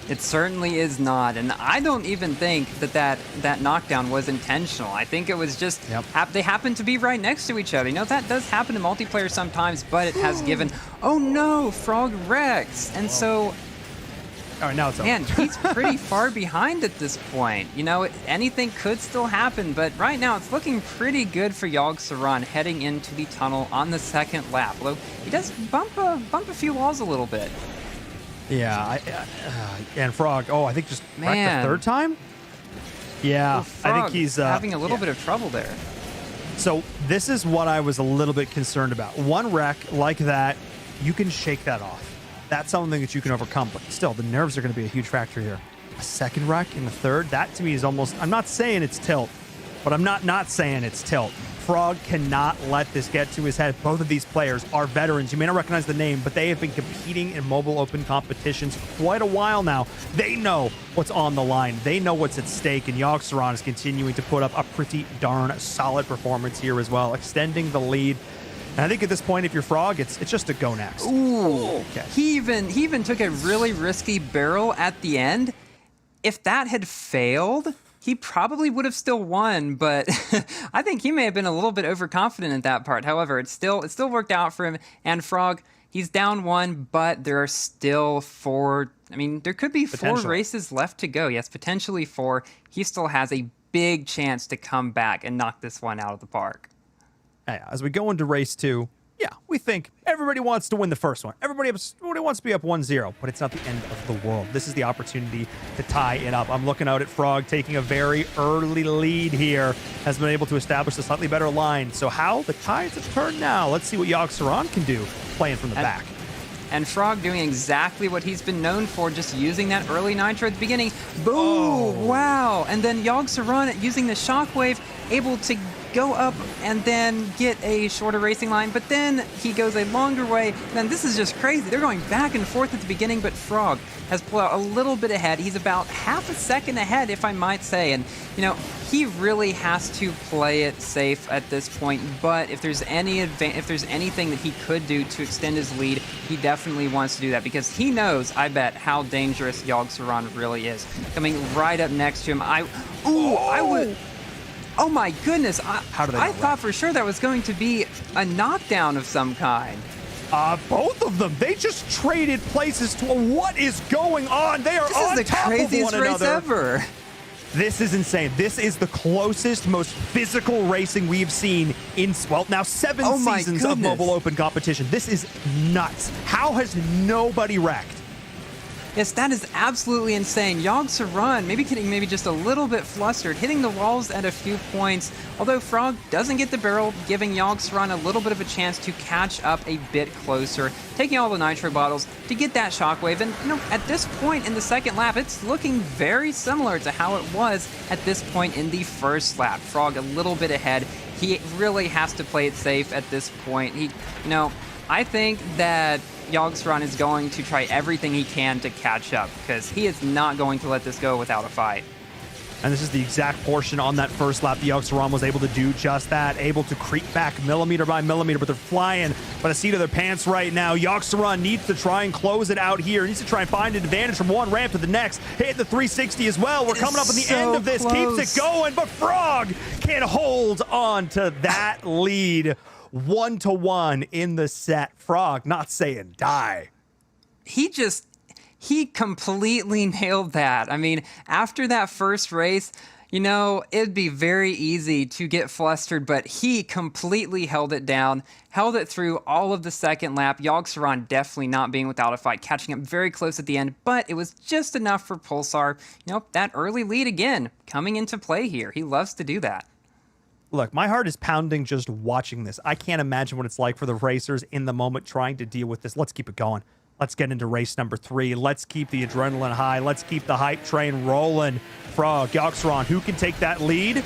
It certainly is not, and I don't even think that knockdown was intentional. I think it was just they happened to be right next to each other. You know, that does happen in multiplayer sometimes, but it has given... Oh no, Frog wrecks! And so... All right, now it's over. Man, he's pretty far behind at this point. You know, anything could still happen, but right now it's looking pretty good for Yogg-Saron heading into the tunnel on the second lap. Although he does bump a few walls a little bit. Yeah, and Frog, I think just wrecked the third time? Yeah, well, Frog, I think he's having a little bit of trouble there. So this is what I was a little bit concerned about. One wreck like that, you can shake that off. That's something that you can overcome, but still, the nerves are going to be a huge factor here. A second wreck in the third, that to me is almost, I'm not saying it's tilt, but I'm not saying it's tilt. Frog cannot let this get to his head. Both of these players are veterans. You may not recognize the name, but they have been competing in mobile open competitions for quite a while now. They know what's on the line. They know what's at stake, and Yogg-Saron is continuing to put up a pretty darn solid performance here as well, extending the lead. And I think at this point, if you're Frog, it's just a go next. Ooh. Okay. He even took a really risky barrel at the end. If that had failed, he probably would have still won, but I think he may have been a little bit overconfident in that part. However, it still worked out for him. And Frog, he's down one, but there are still four. I mean, there could be four races left to go. Yes, potentially four. He still has a big chance to come back and knock this one out of the park. As we go into race 2, we think everybody wants to win the first one. Everybody wants to be up 1-0, but it's not the end of the world. This is the opportunity to tie it up. I'm looking out at Frog taking a very early lead here, has been able to establish a slightly better line. So how the tides have turned now. Let's see what Yogg-Saron can do playing from the back. And Frog doing exactly what he's been known for, just using that early nitro at the beginning. Boom! Oh. Wow! And then Yogg-Saron using the shockwave, able to go up and then get a shorter racing line, but then he goes a longer way. And this is just crazy. They're going back and forth at the beginning, but Frog has pulled out a little bit ahead. He's about half a second ahead, if I might say. And, you know, he really has to play it safe at this point, but if there's anything that he could do to extend his lead, he definitely wants to do that, because he knows, I bet, how dangerous Yogg-Saron really is. Coming right up next to him, oh my goodness, I thought for sure that was going to be a knockdown of some kind. Both of them, they just traded places to what is going on? They are on top of one another. This is the craziest race ever. This is insane. This is the closest, most physical racing we've seen in, now 7 seasons of mobile open competition. This is nuts. How has nobody wrecked? Yes, that is absolutely insane. Yogg-Saron maybe just a little bit flustered, hitting the walls at a few points. Although Frog doesn't get the barrel, giving Yogg-Saron a little bit of a chance to catch up a bit closer, taking all the nitro bottles to get that shockwave. And, you know, at this point in the second lap, it's looking very similar to how it was at this point in the first lap. Frog a little bit ahead. He really has to play it safe at this point. I think that Yogg-Saron is going to try everything he can to catch up, because he is not going to let this go without a fight. And this is the exact portion on that first lap. The Yogg-Saron was able to do just that, able to creep back millimeter by millimeter, but they're flying by the seat of their pants right now. Yogg-Saron needs to try and close it out here. He needs to try and find an advantage from one ramp to the next. Hit the 360 as well. We're coming up on the end of this. Keeps it going, but Frog can hold on to that lead. 1-1 in the set. Frog not saying die. He completely nailed that. I mean, after that first race, You know, it'd be very easy to get flustered, but he completely held it down, held it through all of the second lap. Yogg-Saron definitely not being without a fight, catching up very close at the end, but it was just enough for Pulsar. You know, that early lead again, coming into play here. He loves to do that. Look, my heart is pounding just watching this. I can't imagine what it's like for the racers in the moment trying to deal with this. Let's keep it going. Let's get into race number 3. Let's keep the adrenaline high. Let's keep the hype train rolling. Frog, Yogg-Saron, who can take that lead?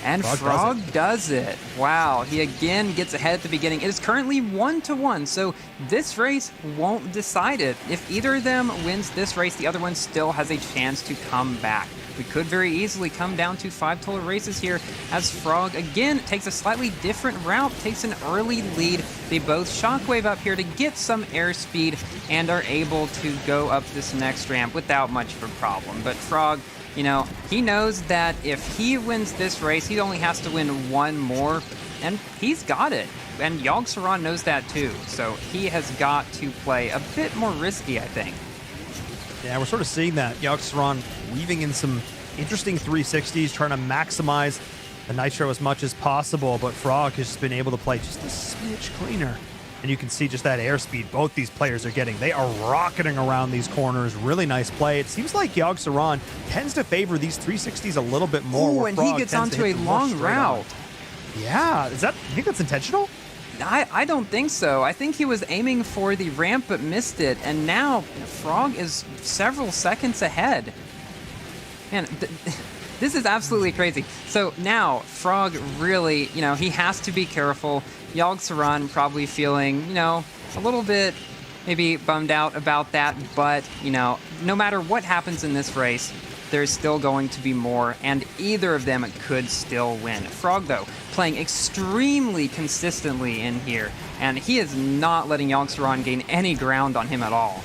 And Frog does it. Wow, he again gets ahead at the beginning. It is currently 1-1, so this race won't decide it. If either of them wins this race, the other one still has a chance to come back. We could very easily come down to 5 total races here as Frog again takes a slightly different route, takes an early lead. They both shockwave up here to get some airspeed and are able to go up this next ramp without much of a problem. But Frog, you know, he knows that if he wins this race, he only has to win one more, and he's got it. And Yogg-Saron knows that too, so he has got to play a bit more risky, I think. Yeah, we're sort of seeing that. Yogg-Saron weaving in some interesting 360s, trying to maximize the nitro as much as possible, but Frog has just been able to play just a smidge cleaner. And you can see just that airspeed both these players are getting. They are rocketing around these corners. Really nice play. It seems like Yogg-Saron tends to favor these 360s a little bit more. Ooh, and he gets onto a long route. Yeah, you think that's intentional? I don't think so. I think he was aiming for the ramp but missed it, and now Frog is several seconds ahead. Man, this is absolutely crazy. So now Frog really, you know, he has to be careful. Yogg-Saron probably feeling, you know, a little bit maybe bummed out about that, but, you know, no matter what happens in this race, there's still going to be more, and either of them could still win. Frog, though, playing extremely consistently in here, and he is not letting Yogg-Saron gain any ground on him at all.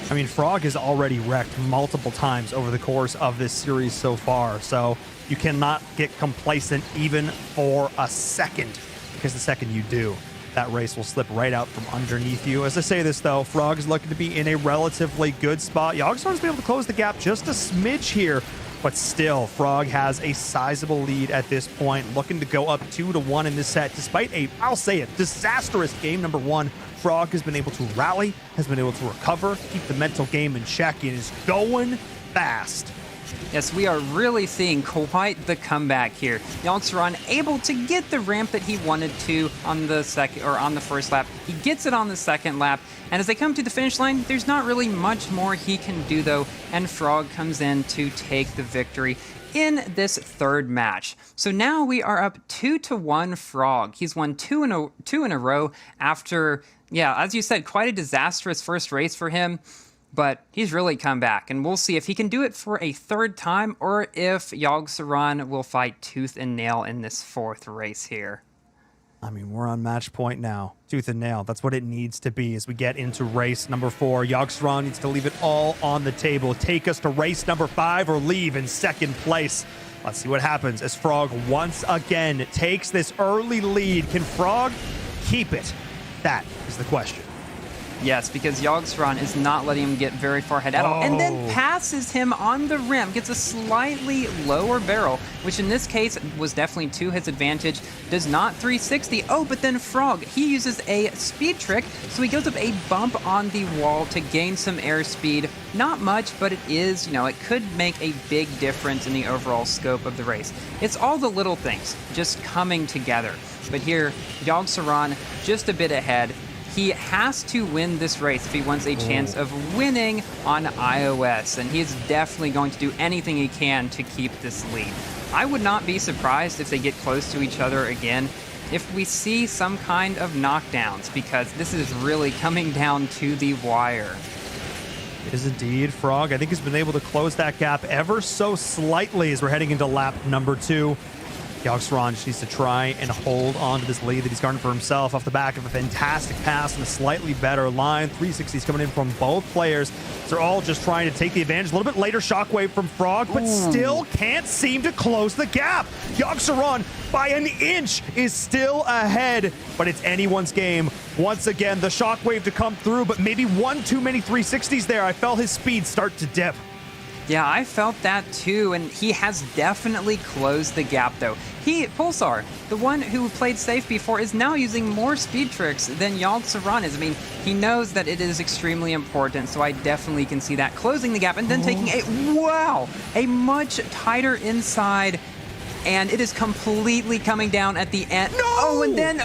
I mean, Frog has already wrecked multiple times over the course of this series so far, so you cannot get complacent even for a second, because the second you do, that race will slip right out from underneath you. As I say this, though, Frog is looking to be in a relatively good spot. Yogg-Saron's been able to close the gap just a smidge here, but still, Frog has a sizable lead at this point, looking to go up 2-1 in this set. Despite I'll say it, disastrous game number 1, Frog has been able to rally, has been able to recover, keep the mental game in check, and is going fast. Yes, we are really seeing quite the comeback here. Yogg-Saron able to get the ramp that he wanted to on the first lap. He gets it on the second lap, and as they come to the finish line, there's not really much more he can do though, and Frog comes in to take the victory in this third match. So now we are up 2-1 Frog. He's won two in a row after, yeah, as you said, quite a disastrous first race for him. But he's really come back, and we'll see if he can do it for a third time or if Yogg-Saron will fight tooth and nail in this fourth race here. I mean, we're on match point now. Tooth and nail. That's what it needs to be as we get into race number 4. Yogg-Saron needs to leave it all on the table. Take us to race number 5 or leave in second place. Let's see what happens as Frog once again takes this early lead. Can Frog keep it? That is the question. Yes, because Yogg-Saron is not letting him get very far ahead at all, and then passes him on the rim, gets a slightly lower barrel, which in this case was definitely to his advantage, does not 360. Oh, but then Frog, he uses a speed trick, so he goes up a bump on the wall to gain some airspeed. Not much, but it is, you know, it could make a big difference in the overall scope of the race. It's all the little things just coming together. But here, Yogg-Saron just a bit ahead. He has to win this race if he wants a chance of winning on iOS, and he is definitely going to do anything he can to keep this lead. I would not be surprised if they get close to each other again, if we see some kind of knockdowns, because this is really coming down to the wire. It is indeed. Frog, I think, has been able to close that gap ever so slightly as we're heading into lap number 2. Yogg-Saron just needs to try and hold on to this lead that he's garnered for himself off the back of a fantastic pass and a slightly better line. 360s coming in from both players. They're all just trying to take the advantage. A little bit later shockwave from Frog, but still can't seem to close the gap. Yogg-Saron, by an inch, is still ahead, but it's anyone's game. Once again, the shockwave to come through, but maybe one too many 360s there. I felt his speed start to dip. Yeah, I felt that too, and he has definitely closed the gap though. Pulsar, the one who played safe before, is now using more speed tricks than Yogg Saron is. I mean, he knows that it is extremely important, so I definitely can see that closing the gap and then taking a much tighter inside, and it is completely coming down at the end. No! And then,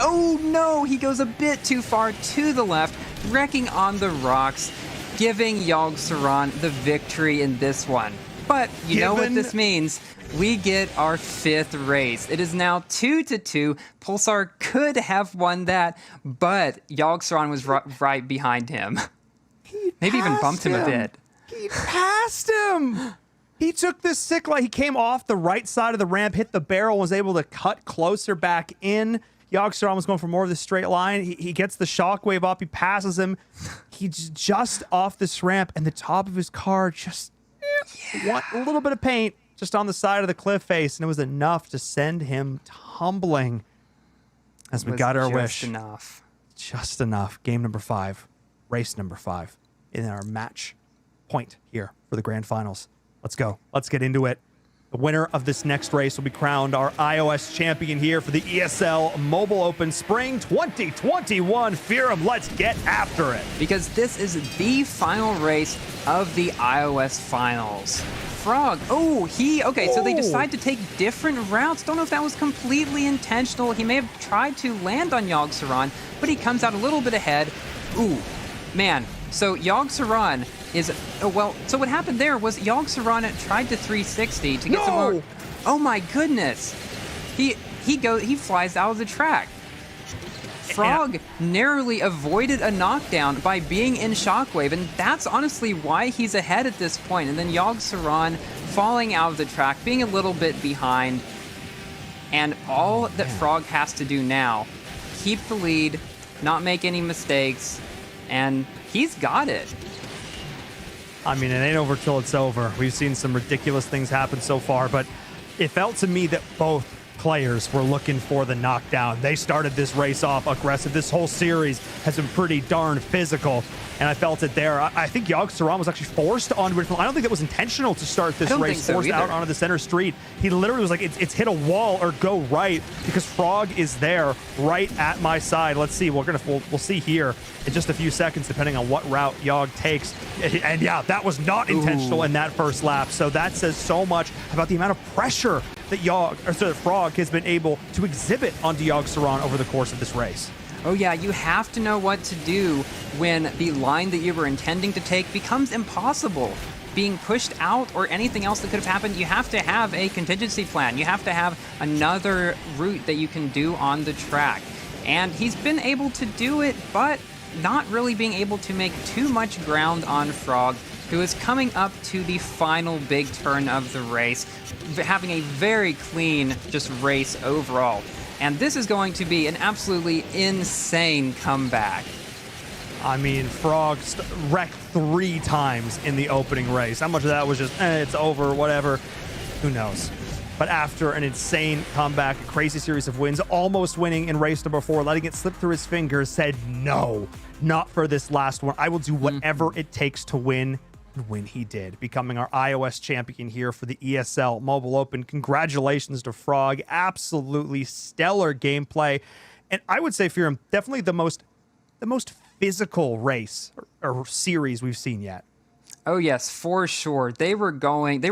he goes a bit too far to the left, wrecking on the rocks, giving Yogg Saron the victory in this one. But you know what this means? We get our 5th race. It is now 2-2. Pulsar could have won that, but Yogg Saron was right behind him. Maybe even bumped him a bit. He passed him. He took this sick line. He came off the right side of the ramp, hit the barrel, was able to cut closer back in. Yogg Saron was going for more of the straight line. He gets the shockwave up. He passes him. He's just off this ramp, and the top of his car just a little bit of paint just on the side of the cliff face, and it was enough to send him tumbling. As we got our wish. Just enough. Game number 5. Race number 5 in our match point here for the grand finals. Let's go. Let's get into it. The winner of this next race will be crowned our iOS champion here for the ESL Mobile Open Spring 2021. Fearum, let's get after it. Because this is the final race of the iOS finals. Frog. So they decide to take different routes. Don't know if that was completely intentional. He may have tried to land on Yogg Saron, but he comes out a little bit ahead. So Yogg Saron is... so what happened there was Yogg Saron tried to 360 to get some more... Oh my goodness. He flies out of the track. Frog narrowly avoided a knockdown by being in Shockwave, and that's honestly why he's ahead at this point. And then Yogg Saron falling out of the track, being a little bit behind. And all that Frog has to do now, keep the lead, not make any mistakes, and he's got it. I mean, it ain't over till it's over. We've seen some ridiculous things happen so far, but it felt to me that both players were looking for the knockdown. They started this race off aggressive. This whole series has been pretty darn physical, and I felt it there. I think Yogg Saron was actually forced onto it. I don't think that was intentional to start this race, forced out onto the center street. He literally was like, it's hit a wall or go right, because Frog is there right at my side. Let's see. We'll see here in just a few seconds, depending on what route Yogg takes. And yeah, that was not intentional in that first lap. So that says so much about the amount of pressure that Frog has been able to exhibit onto Yogg Saron over the course of this race. Oh yeah, you have to know what to do when the line that you were intending to take becomes impossible. Being pushed out or anything else that could have happened, you have to have a contingency plan. You have to have another route that you can do on the track. And he's been able to do it, but not really being able to make too much ground on Frog, who is coming up to the final big turn of the race, having a very clean just race overall. And this is going to be an absolutely insane comeback. I mean, Frog wrecked 3 times in the opening race. How much of that was just, it's over, whatever, who knows. But after an insane comeback, a crazy series of wins, almost winning in race number 4, letting it slip through his fingers, said, no, not for this last one. I will do whatever it takes to win. And when he did, becoming our iOS champion here for the ESL Mobile Open. Congratulations to Frog. Absolutely stellar gameplay. And I would say, Fearum, definitely the most physical race or series we've seen yet. Oh yes, for sure. They were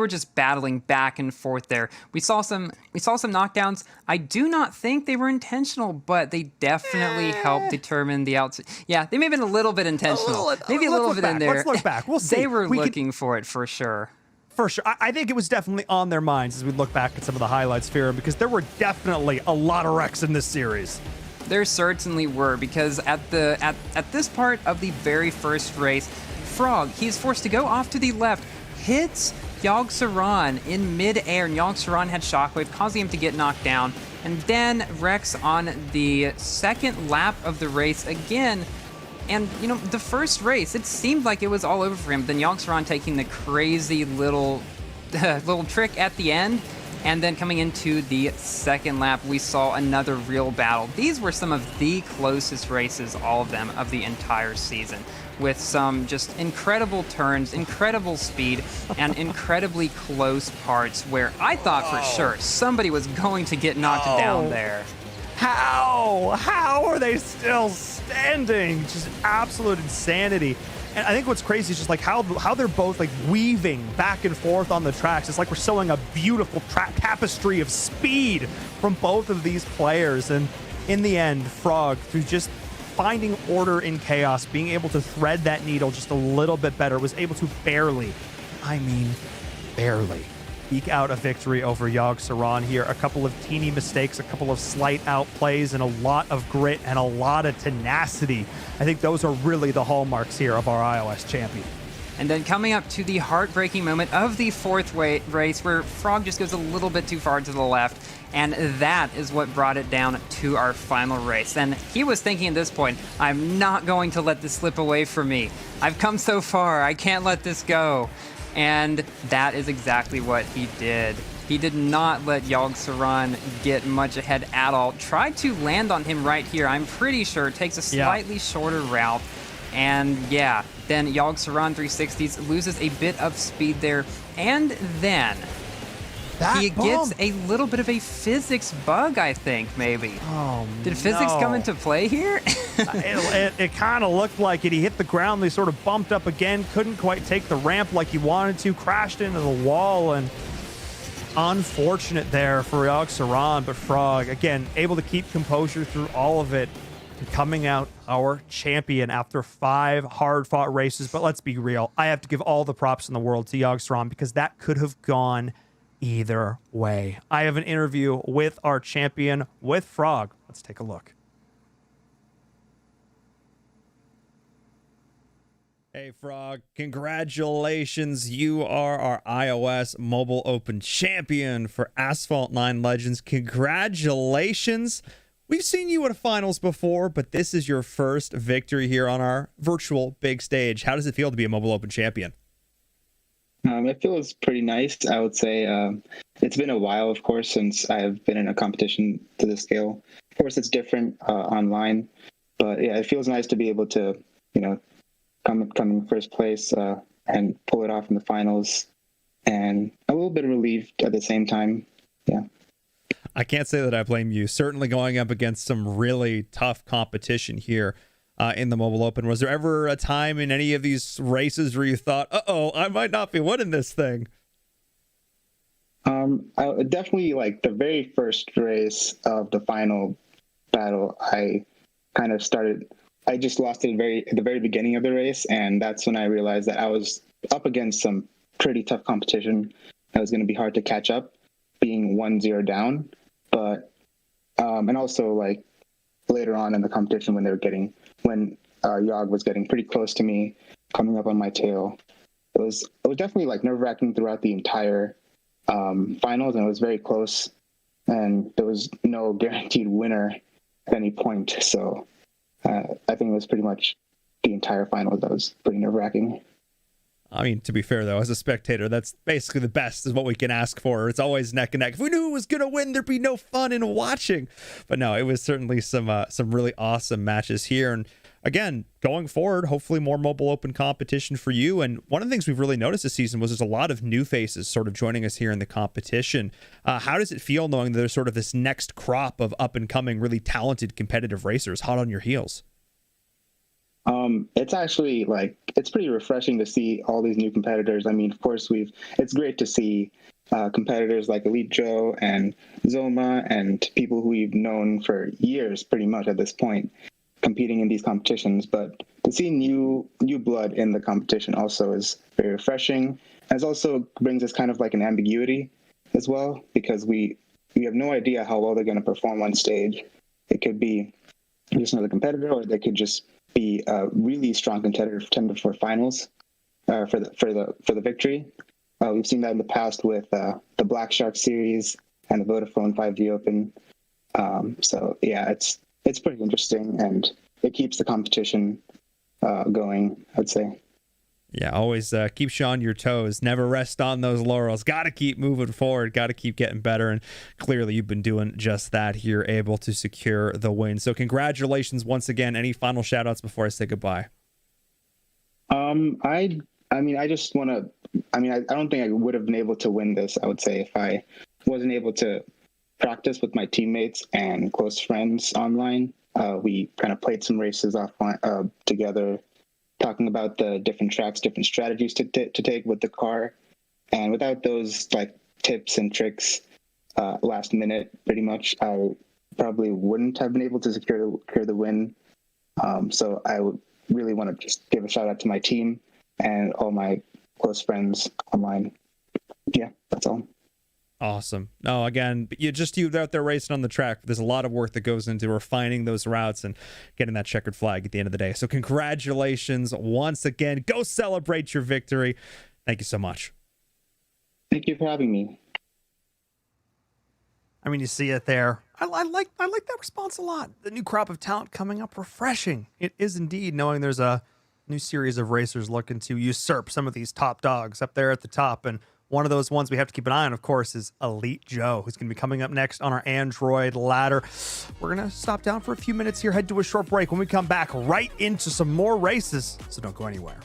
just battling back and forth there. We saw some knockdowns. I do not think they were intentional, but they definitely helped determine the outside. Yeah, they may have been a little bit intentional. Maybe a little bit in there. Let's look back. We'll see. They were looking for it for sure. For sure. I think it was definitely on their minds as we look back at some of the highlights, Fearum, because there were definitely a lot of wrecks in this series. There certainly were, because at this part of the very first race, Frog, he's forced to go off to the left, hits Yogg Saron in mid-air, and Yogg Saron had Shockwave, causing him to get knocked down, and then wrecks on the second lap of the race again. And, you know, the first race, it seemed like it was all over for him. Then Yogg Saron taking the crazy little trick at the end, And then coming into the second lap, we saw another real battle. These were some of the closest races, all of them, of the entire season, with some just incredible turns, incredible speed, and incredibly close parts where I thought for sure somebody was going to get knocked down there. How are they still standing? Just absolute insanity. And I think what's crazy is just like how they're both like weaving back and forth on the tracks. It's like we're showing a beautiful tapestry of speed from both of these players. And in the end, Frog, through just finding order in chaos, being able to thread that needle just a little bit better, was able to barely eke out a victory over Yogg Saron here. A couple of teeny mistakes, a couple of slight outplays, and a lot of grit and a lot of tenacity. I think those are really the hallmarks here of our iOS champion. And then coming up to the heartbreaking moment of the fourth race where Frog just goes a little bit too far to the left, and that is what brought it down to our final race. And he was thinking at this point, I'm not going to let this slip away from me. I've come so far, I can't let this go. And that is exactly what he did. He did not let Yogg Saron get much ahead at all. Tried to land on him right here, I'm pretty sure. Takes a slightly shorter route. And yeah, then Yogg Saron 360s loses a bit of speed there. And then he gets a little bit of a physics bug, I think, maybe. Oh, Did physics come into play here? it kind of looked like it. He hit the ground. They sort of bumped up again. Couldn't quite take the ramp like he wanted to. Crashed into the wall. And unfortunate there for Yogg Saron. But Frog, again, able to keep composure through all of it. And coming out our champion after 5 hard-fought races. But let's be real. I have to give all the props in the world to Yogg Saron because that could have gone either way. I have an interview with our champion, with Frog. Let's take a look. Hey, Frog, congratulations. You are our iOS Mobile Open champion for Asphalt 9 Legends. Congratulations. We've seen you at finals before, but this is your first victory here on our virtual big stage. How does it feel to be a Mobile Open champion? It feels pretty nice, I would say. It's been a while, of course, since I've been in a competition to this scale. Of course, it's different online, but yeah, it feels nice to be able to, come in first place and pull it off in the finals, and a little bit relieved at the same time. Yeah. I can't say that I blame you. Certainly going up against some really tough competition here in the Mobile Open. Was there ever a time in any of these races where you thought, uh-oh, I might not be winning this thing? I definitely, like, the very first race of the final battle, I just lost it at the very beginning of the race, and that's when I realized that I was up against some pretty tough competition. It was going to be hard to catch up, being 1-0 down. But and also, like, later on in the competition when Yogg was getting pretty close to me, coming up on my tail, it was definitely, like, nerve-wracking throughout the entire finals, and it was very close, and there was no guaranteed winner at any point. So I think it was pretty much the entire finals that was pretty nerve-wracking. I mean, to be fair, though, as a spectator, that's basically the best is what we can ask for. It's always neck and neck. If we knew who was going to win, there'd be no fun in watching. But no, it was certainly some really awesome matches here. And again, going forward, hopefully more Mobile Open competition for you. And one of the things we've really noticed this season was there's a lot of new faces sort of joining us here in the competition. How does it feel knowing that there's sort of this next crop of up-and-coming, really talented competitive racers hot on your heels? It's actually, like, it's pretty refreshing to see all these new competitors. I mean, of course, it's great to see competitors like Elite Joe and Zoma and people who we've known for years pretty much at this point competing in these competitions. But to see new blood in the competition also is very refreshing. And it also brings us kind of like an ambiguity as well, because we have no idea how well they're going to perform on stage. It could be just another competitor, or they could just be a really strong contender for finals for the victory. We've seen that in the past with the Black Shark series and the Vodafone 5G Open. So yeah, it's pretty interesting, and it keeps the competition going, I'd say. Yeah, always keeps you on your toes. Never rest on those laurels. Got to keep moving forward. Got to keep getting better. And clearly you've been doing just that here, able to secure the win. So congratulations once again. Any final shout outs before I say goodbye? I just want to, I don't think I would have been able to win this, I would say, if I wasn't able to practice with my teammates and close friends online. We kind of played some races offline together, talking about the different tracks, different strategies to take with the car. And without those like tips and tricks last minute, pretty much, I probably wouldn't have been able to secure the win. So I would really want to just give a shout out to my team and all my close friends online. Yeah, that's all. Awesome. No, again, you out there racing on the track. There's a lot of work that goes into refining those routes and getting that checkered flag at the end of the day. So congratulations once again. Go celebrate your victory. Thank you so much. Thank you for having me. I mean, you see it there. I like that response a lot. The new crop of talent coming up, refreshing. It is indeed, knowing there's a new series of racers looking to usurp some of these top dogs up there at the top. And one of those ones we have to keep an eye on, of course, is Elite Joe, who's going to be coming up next on our Android ladder. We're going to stop down for a few minutes here, head to a short break. When we come back, right into some more races, so don't go anywhere.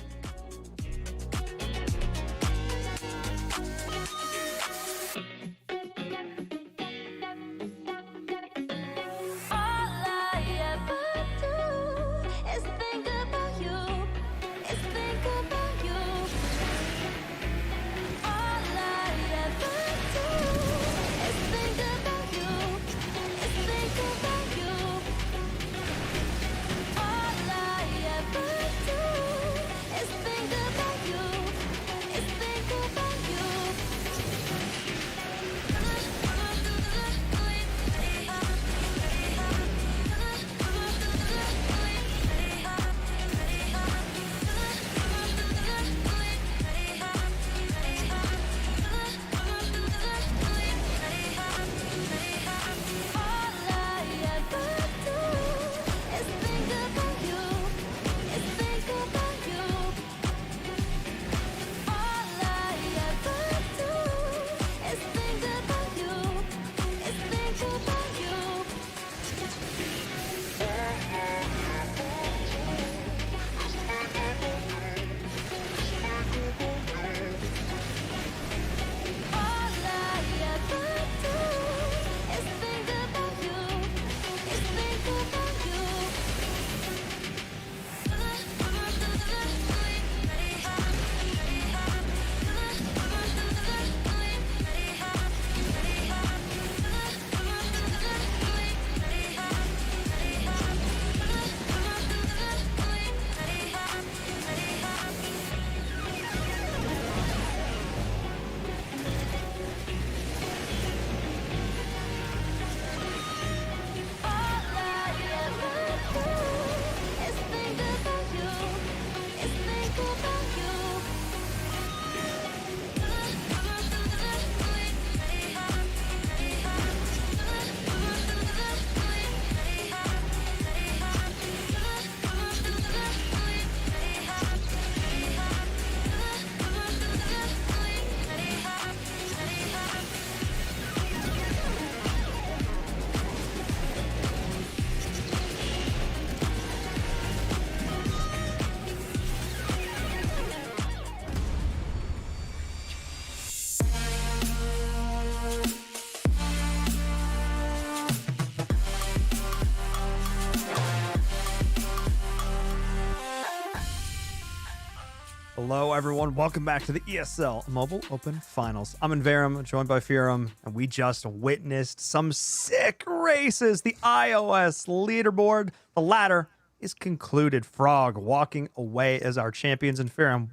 Hello, everyone. Welcome back to the ESL Mobile Open Finals. I'm Inverum, joined by Firum, and we just witnessed some sick races. The iOS leaderboard, the ladder is concluded. Frog walking away as our champions, and Firum,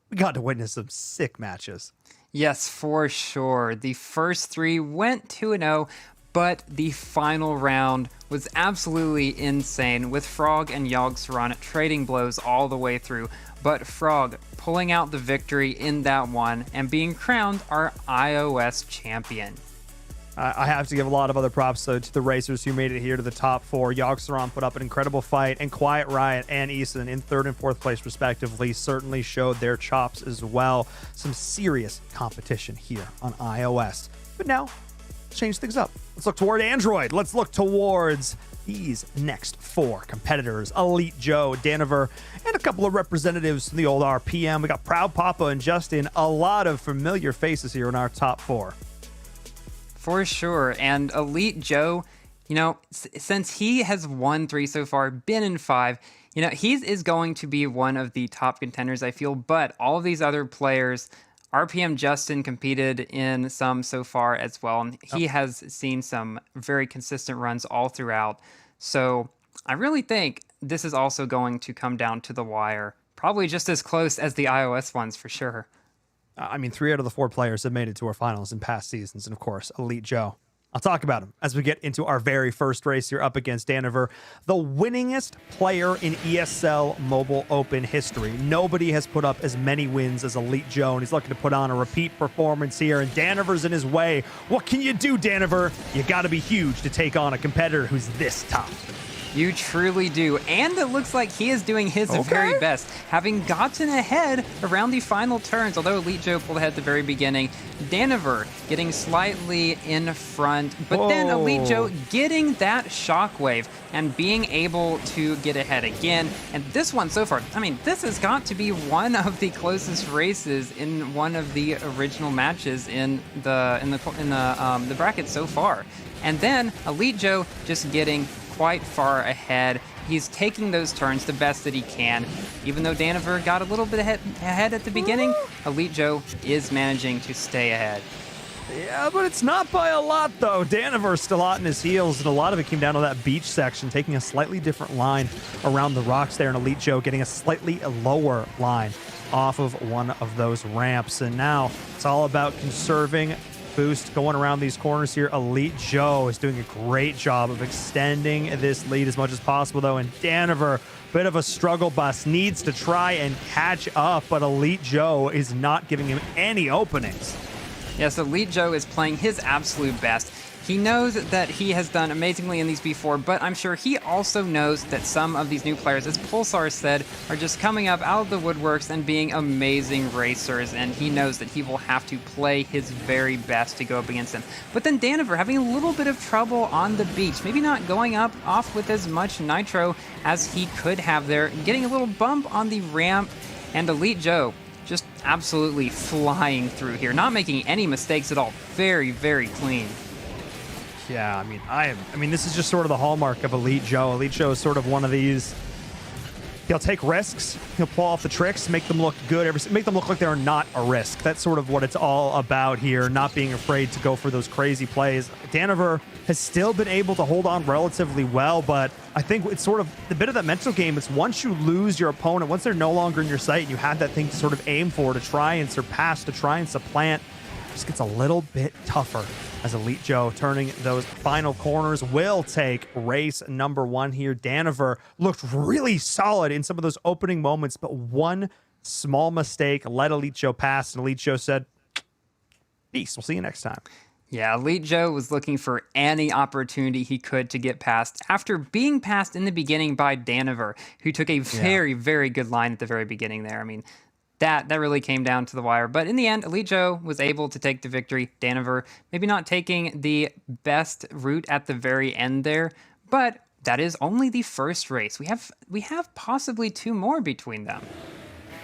we got to witness some sick matches. Yes, for sure. The first three went 2-0, but the final round was absolutely insane, with Frog and Yogg-Saron trading blows all the way through, but Frog pulling out the victory in that one and being crowned our iOS champion. I have to give a lot of other props to the racers who made it here to the top 4. Yogg-Saron put up an incredible fight, and Quiet Riot and Eason in 3rd and 4th place respectively certainly showed their chops as well. Some serious competition here on iOS. But now, let's change things up. Let's look toward Android. Let's look towards these next 4 competitors: Elite Joe, Daniver, and a couple of representatives from the old RPM. We got Proud Papa and Justin. A lot of familiar faces here in our top 4. For sure. And Elite Joe, since he has won 3 so far, been in 5, he is going to be one of the top contenders, I feel. But all of these other players, RPM Justin competed in some so far as well. And he has seen some very consistent runs all throughout. So I really think this is also going to come down to the wire. Probably just as close as the iOS ones for sure. 3 out of the 4 players have made it to our finals in past seasons. And of course, Elite Joe. I'll talk about him as we get into our very first race here up against Daniver, the winningest player in ESL Mobile Open history. Nobody has put up as many wins as Elite Joe, and he's looking to put on a repeat performance here, and Daniver's in his way. What can you do, Daniver? You got to be huge to take on a competitor who's this tough. You truly do. And it looks like he is doing his very best, having gotten ahead around the final turns. Although Elite Joe pulled ahead at the very beginning, Daniver getting slightly in front, but then Elite Joe getting that shockwave and being able to get ahead again. And this one so far, this has got to be one of the closest races in one of the original matches in the bracket so far. And then Elite Joe just getting quite far ahead. He's taking those turns the best that he can. Even though Daniver got a little bit ahead at the beginning, Elite Joe is managing to stay ahead. Yeah, but it's not by a lot, though. Daniver's still out in his heels, and a lot of it came down to that beach section, taking a slightly different line around the rocks there, and Elite Joe getting a slightly lower line off of one of those ramps. And now it's all about conserving boost going around these corners here. Elite Joe is doing a great job of extending this lead as much as possible, though, and Daniver, bit of a struggle bus, needs to try and catch up, but Elite Joe is not giving him any openings. Yes, Elite Joe is playing his absolute best. He knows that he has done amazingly in these before, but I'm sure he also knows that some of these new players, as Pulsar said, are just coming up out of the woodworks and being amazing racers, and he knows that he will have to play his very best to go up against them. But then Daniver having a little bit of trouble on the beach, maybe not going off with as much nitro as he could have there, getting a little bump on the ramp, and Elite Joe just absolutely flying through here, not making any mistakes at all. Very, very clean. Yeah, this is just sort of the hallmark of Elite Joe. Elite Joe is sort of one of these. He'll take risks. He'll pull off the tricks, make them look good, make them look like they're not a risk. That's sort of what it's all about here, not being afraid to go for those crazy plays. Daniver has still been able to hold on relatively well, but I think it's sort of the bit of that mental game. It's once you lose your opponent, once they're no longer in your sight, and you have that thing to sort of aim for, to try and surpass, to try and supplant, it just gets a little bit tougher. As Elite Joe turning those final corners will take race number 1 here. Daniver looked really solid in some of those opening moments, but one small mistake let Elite Joe pass, and Elite Joe said, peace, we'll see you next time. Yeah, Elite Joe was looking for any opportunity he could to get past after being passed in the beginning by Daniver, who took a very, very good line at the very beginning there. That really came down to the wire. But in the end, Elite Joe was able to take the victory. Daniver maybe not taking the best route at the very end there, but that is only the first race. We have possibly 2 more between them.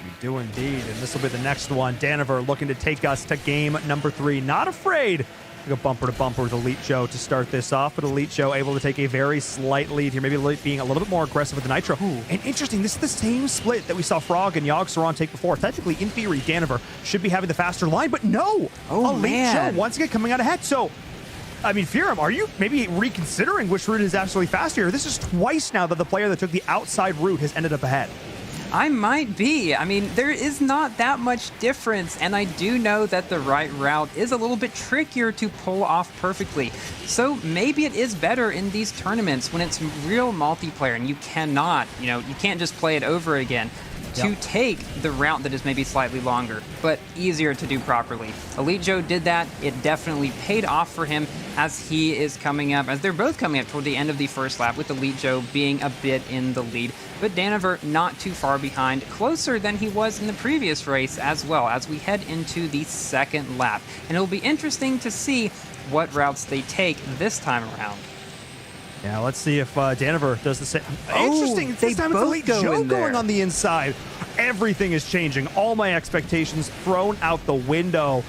We do indeed, and this will be the next one. Daniver looking to take us to game number 3. Not afraid to go bumper to bumper with Elite Joe to start this off, but Elite Joe able to take a very slight lead here, maybe Elite being a little bit more aggressive with the nitro. And interesting, this is the same split that we saw Frog and Yogg-Saron take before. Technically, in theory, Daniver should be having the faster line, but no! Elite Joe once again coming out ahead. So, Firam, are you maybe reconsidering which route is absolutely faster? This is twice now that the player that took the outside route has ended up ahead. I might be. There is not that much difference, and I do know that the right route is a little bit trickier to pull off perfectly. So maybe it is better in these tournaments when it's real multiplayer and you cannot, you can't just play it over again. to take the route that is maybe slightly longer, but easier to do properly. Elite Joe did that. It definitely paid off for him as he is coming up, as they're both coming up toward the end of the first lap, with Elite Joe being a bit in the lead. But Daniver not too far behind, closer than he was in the previous race as well, as we head into the second lap. And it'll be interesting to see what routes they take this time around. Yeah, let's see if Daniver does the same. Oh, Interesting. they This time it's both Elite go Joe in there. going on the inside. Everything is changing. All my expectations thrown out the window.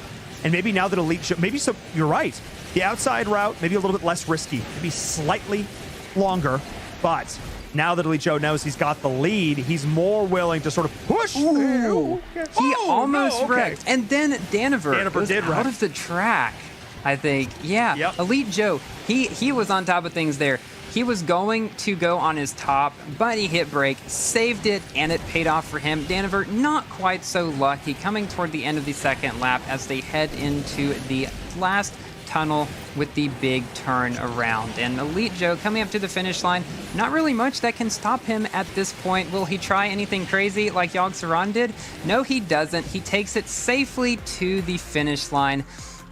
And maybe now that Elite Joe, maybe so, you're right. The outside route, maybe a little bit less risky, maybe slightly longer. But now that Elite Joe knows he's got the lead, he's more willing to sort of push. Ooh, he almost wrecked. And then Daniver was did out wreck. of the track, I think. Yeah, Yep. Elite Joe, he was on top of things there. He was going to go on his top, but he hit brake, saved it, and it paid off for him. Daniver not quite so lucky, coming toward the end of the second lap as they head into the last tunnel with the big turn around. And Elite Joe coming up to the finish line, not really much that can stop him at this point. Will he try anything crazy like Yog Saran did? No, he doesn't. He takes it safely to the finish line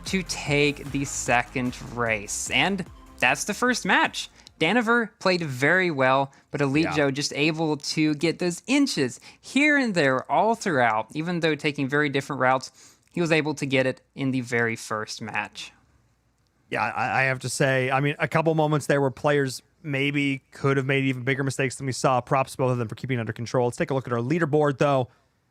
to take the second race. And that's the first match. Daniver played very well, but Elite Joe just able to get those inches here and there all throughout. Even though taking very different routes, he was able to get it in the very first match. Yeah, I have to say, I mean, a couple moments there where players maybe could have made even bigger mistakes than we saw. Props to both of them for keeping it under control. Let's take a look at our leaderboard, though.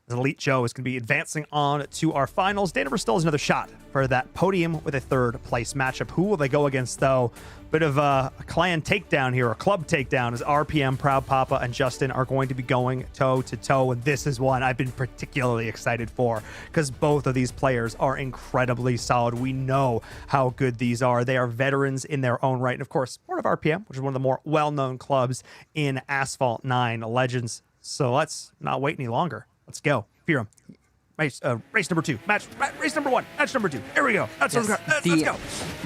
As Elite Joe is going to be advancing on to our finals. Daniver still has another shot for that podium with a third place matchup. Who will they go against, though? Bit of a clan takedown here, a club takedown, as RPM, Proud Papa, and Justin are going to be going toe-to-toe. And this is one I've been particularly excited for because both of these players are incredibly solid. We know how good these are. They are veterans in their own right. And, of course, part of RPM, which is one of the more well-known clubs in Asphalt 9 Legends. So let's not wait any longer. Let's go. Fear 'em. Race number 2. Race number 1. Match number 2. Here we go. Let's go.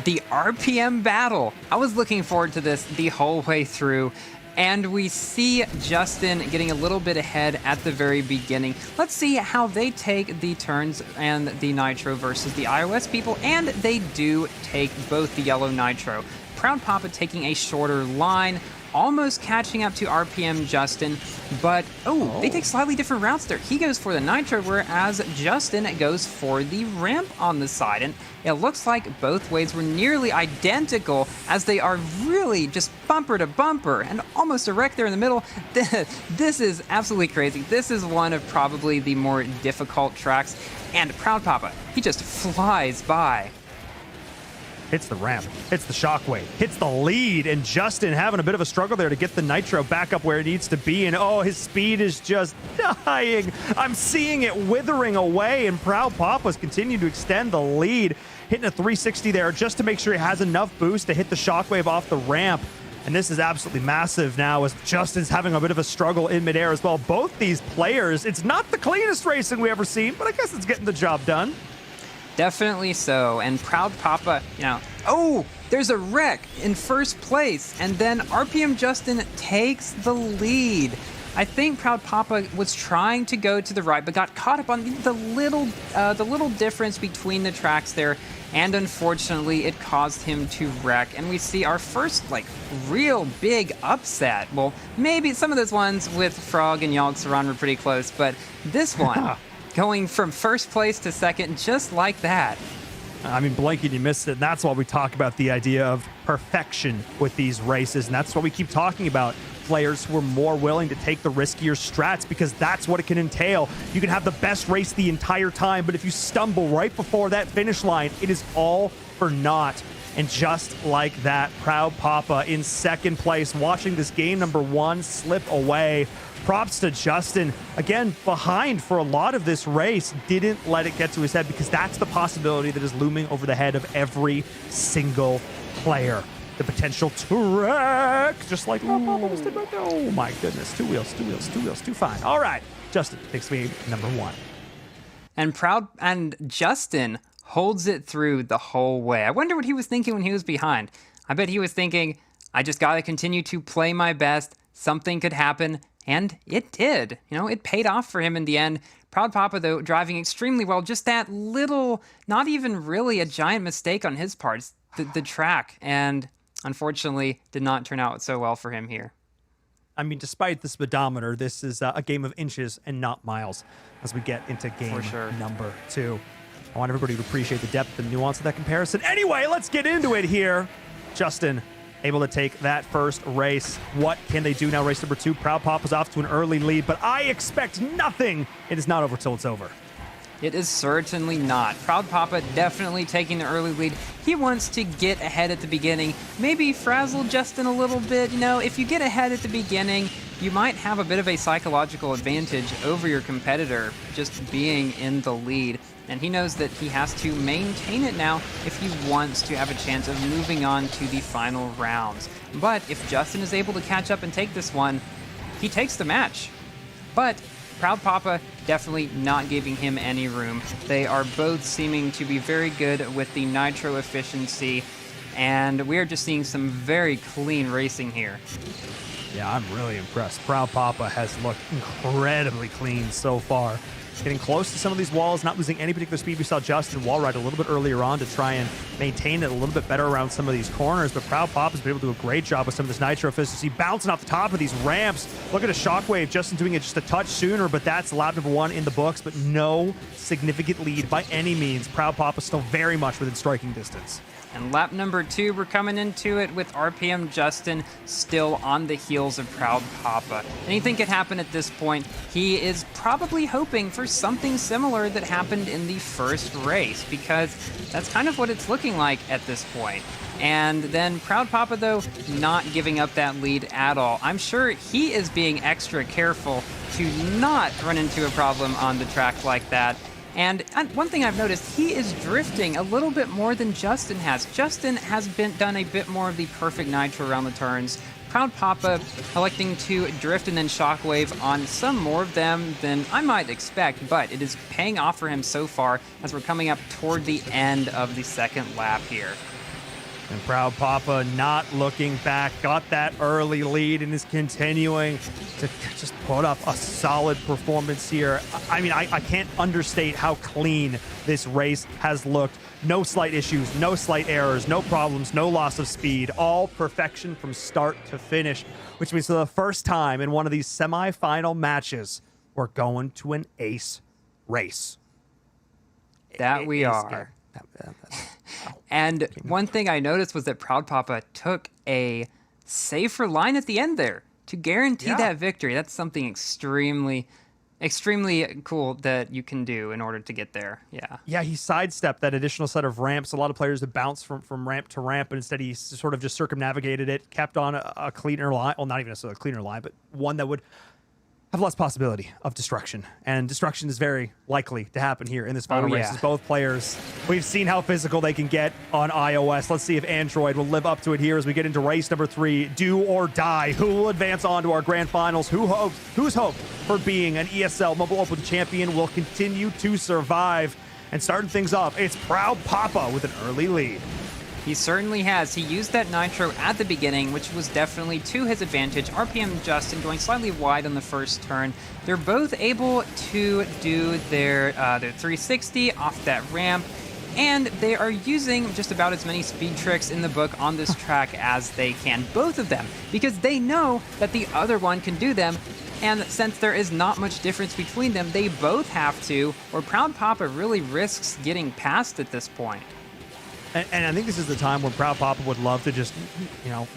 The RPM battle. I was looking forward to this the whole way through. And we see Justin getting a little bit ahead at the very beginning. Let's see how they take the turns and the Nitro versus the iOS people. And they do take both the yellow Nitro. Proud Papa taking a shorter line, almost catching up to RPM Justin, but they take slightly different routes there. He goes for the Nitro, whereas Justin goes for the ramp on the side. And it looks like both ways were nearly identical, as they are really just bumper to bumper and almost a wreck there in the middle. This is absolutely crazy. This is one of probably the more difficult tracks, and Proud Papa, he just flies by. Hits the ramp, hits the shockwave, hits the lead, and Justin having a bit of a struggle there to get the Nitro back up where it needs to be, and his speed is just dying. I'm seeing it withering away, and Proud Papa's continuing to extend the lead, hitting a 360 there just to make sure he has enough boost to hit the shockwave off the ramp. And this is absolutely massive now as Justin's having a bit of a struggle in midair as well. Both these players, it's not the cleanest racing we ever seen, but I guess it's getting the job done. Definitely so. And Proud Papa, there's a wreck in first place. And then RPM Justin takes the lead. I think Proud Papa was trying to go to the right, but got caught up on the little difference between the tracks there. And unfortunately, it caused him to wreck. And we see our first, real big upset. Well, maybe some of those ones with Frog and Yog Saran were pretty close, but this one... going from first place to second just like that. I mean, blanking, you missed it. And that's why we talk about the idea of perfection with these races. And that's what we keep talking about. Players who are more willing to take the riskier strats, because that's what it can entail. You can have the best race the entire time, but if you stumble right before that finish line, it is all for naught. And just like that, Proud Papa in second place, watching this game number 1 slip away. Props to Justin, again, behind for a lot of this race, didn't let it get to his head, because that's the possibility that is looming over the head of every single player. The potential to wreck, just like Proud Papa was did right there. Oh my goodness, two wheels, too fine. All right, Justin takes me number 1. And Justin holds it through the whole way. I wonder what he was thinking when he was behind. I bet he was thinking, I just got to continue to play my best. Something could happen, And it did. It paid off for him in the end. Proud Papa, though, driving extremely well. Just that little, not even really a giant mistake on his part, the track. And unfortunately, did not turn out so well for him here. I mean, despite the speedometer, this is a game of inches and not miles as we get into game number 2. I want everybody to appreciate the depth and nuance of that comparison. Anyway, let's get into it here. Justin, able to take that first race. What can they do now? Race number 2. Proud Papa's off to an early lead, but I expect nothing. It is not over till it's over. It is certainly not. Proud Papa definitely taking the early lead. He wants to get ahead at the beginning, maybe frazzle Justin a little bit. If you get ahead at the beginning, you might have a bit of a psychological advantage over your competitor just being in the lead. And he knows that he has to maintain it now if he wants to have a chance of moving on to the final rounds. But if Justin is able to catch up and take this one, he takes the match. But Proud Papa definitely not giving him any room. They are both seeming to be very good with the nitro efficiency, and we are just seeing some very clean racing here. Yeah, I'm really impressed. Proud Papa has looked incredibly clean so far. Getting close to some of these walls, not losing any particular speed. We saw Justin wall ride a little bit earlier on to try and maintain it a little bit better around some of these corners, but Proud Papa's been able to do a great job with some of this nitro efficiency, bouncing off the top of these ramps. Look at a shockwave, Justin doing it just a touch sooner, but that's lap number 1 in the books, but no significant lead by any means. Proud Papa still very much within striking distance. And lap number 2, we're coming into it with RPM Justin still on the heels of Proud Papa. Anything could happen at this point. He is probably hoping for something similar that happened in the first race, because that's kind of what it's looking like at this point. And then Proud Papa, though, not giving up that lead at all. I'm sure he is being extra careful to not run into a problem on the track like that. And one thing I've noticed, he is drifting a little bit more than Justin has. Justin has done a bit more of the perfect nitro around the turns. Proud Papa electing to drift and then shockwave on some more of them than I might expect, but it is paying off for him so far as we're coming up toward the end of the second lap here. And Proud Papa not looking back, got that early lead and is continuing to just put up a solid performance here. I mean, I can't understate how clean this race has looked. No slight issues, no slight errors, no problems, no loss of speed, all perfection from start to finish, which means for the first time in one of these semifinal matches, we're going to an ace race. That we are. And one thing I noticed was that Proud Papa took a safer line at the end there to guarantee that victory. That's something extremely cool that you can do in order to get there. Yeah, he sidestepped that additional set of ramps. A lot of players have bounced from ramp to ramp, but instead he sort of just circumnavigated it, kept on a cleaner line. Well, not even necessarily a cleaner line, but one that would have less possibility of destruction. And destruction is very likely to happen here in this final race. As both players, we've seen how physical they can get on iOS. Let's see if Android will live up to it here as we get into race number 3, do or die. Who will advance on to our grand finals? Whose hope for being an ESL Mobile Open champion will continue to survive? And starting things off, it's Proud Papa with an early lead. He certainly has. He used that nitro at the beginning, which was definitely to his advantage. RPM Justin going slightly wide on the first turn. They're both able to do their 360 off that ramp, and they are using just about as many speed tricks in the book on this track as they can, both of them, because they know that the other one can do them. And since there is not much difference between them, they both have to, or Proud Papa really risks getting past at this point. And I think this is the time when Proud Papa would love to just,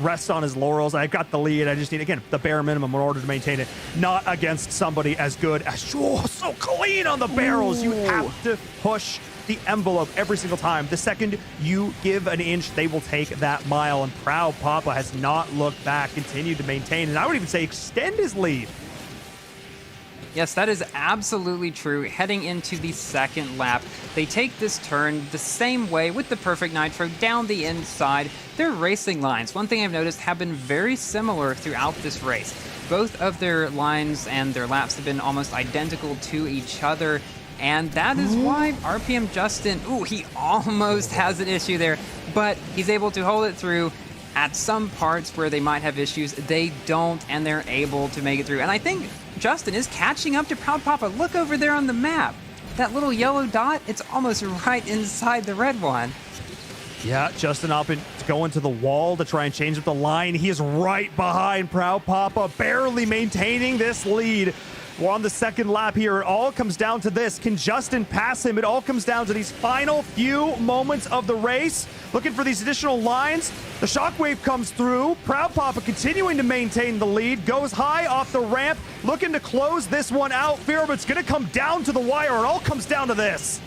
rest on his laurels. I've got the lead. I just need, again, the bare minimum in order to maintain it. Not against somebody as good as, so clean on the barrels. You have to push the envelope every single time. The second you give an inch, they will take that mile. And Proud Papa has not looked back, continued to maintain, and I would even say extend his lead. Yes, that is absolutely true. Heading into the second lap, they take this turn the same way with the perfect nitro down the inside. Their racing lines, one thing I've noticed, have been very similar throughout this race. Both of their lines and their laps have been almost identical to each other. And that is why RPM Justin, he almost has an issue there, but he's able to hold it through. at some parts where they might have issues, they don't, and they're able to make it through. And I think Justin is catching up to Proud Papa. Look over there on the map. That little yellow dot, it's almost right inside the red one. Yeah, Justin Oppen going to the wall to try and change up the line. He is right behind Proud Papa, barely maintaining this lead. We're on the second lap here. It all comes down to this. Can Justin pass him? It all comes down to these final few moments of the race. Looking for these additional lines. The shockwave comes through. Proud Papa continuing to maintain the lead. Goes high off the ramp. Looking to close this one out. Fear, but it's going to come down to the wire. It all comes down to this.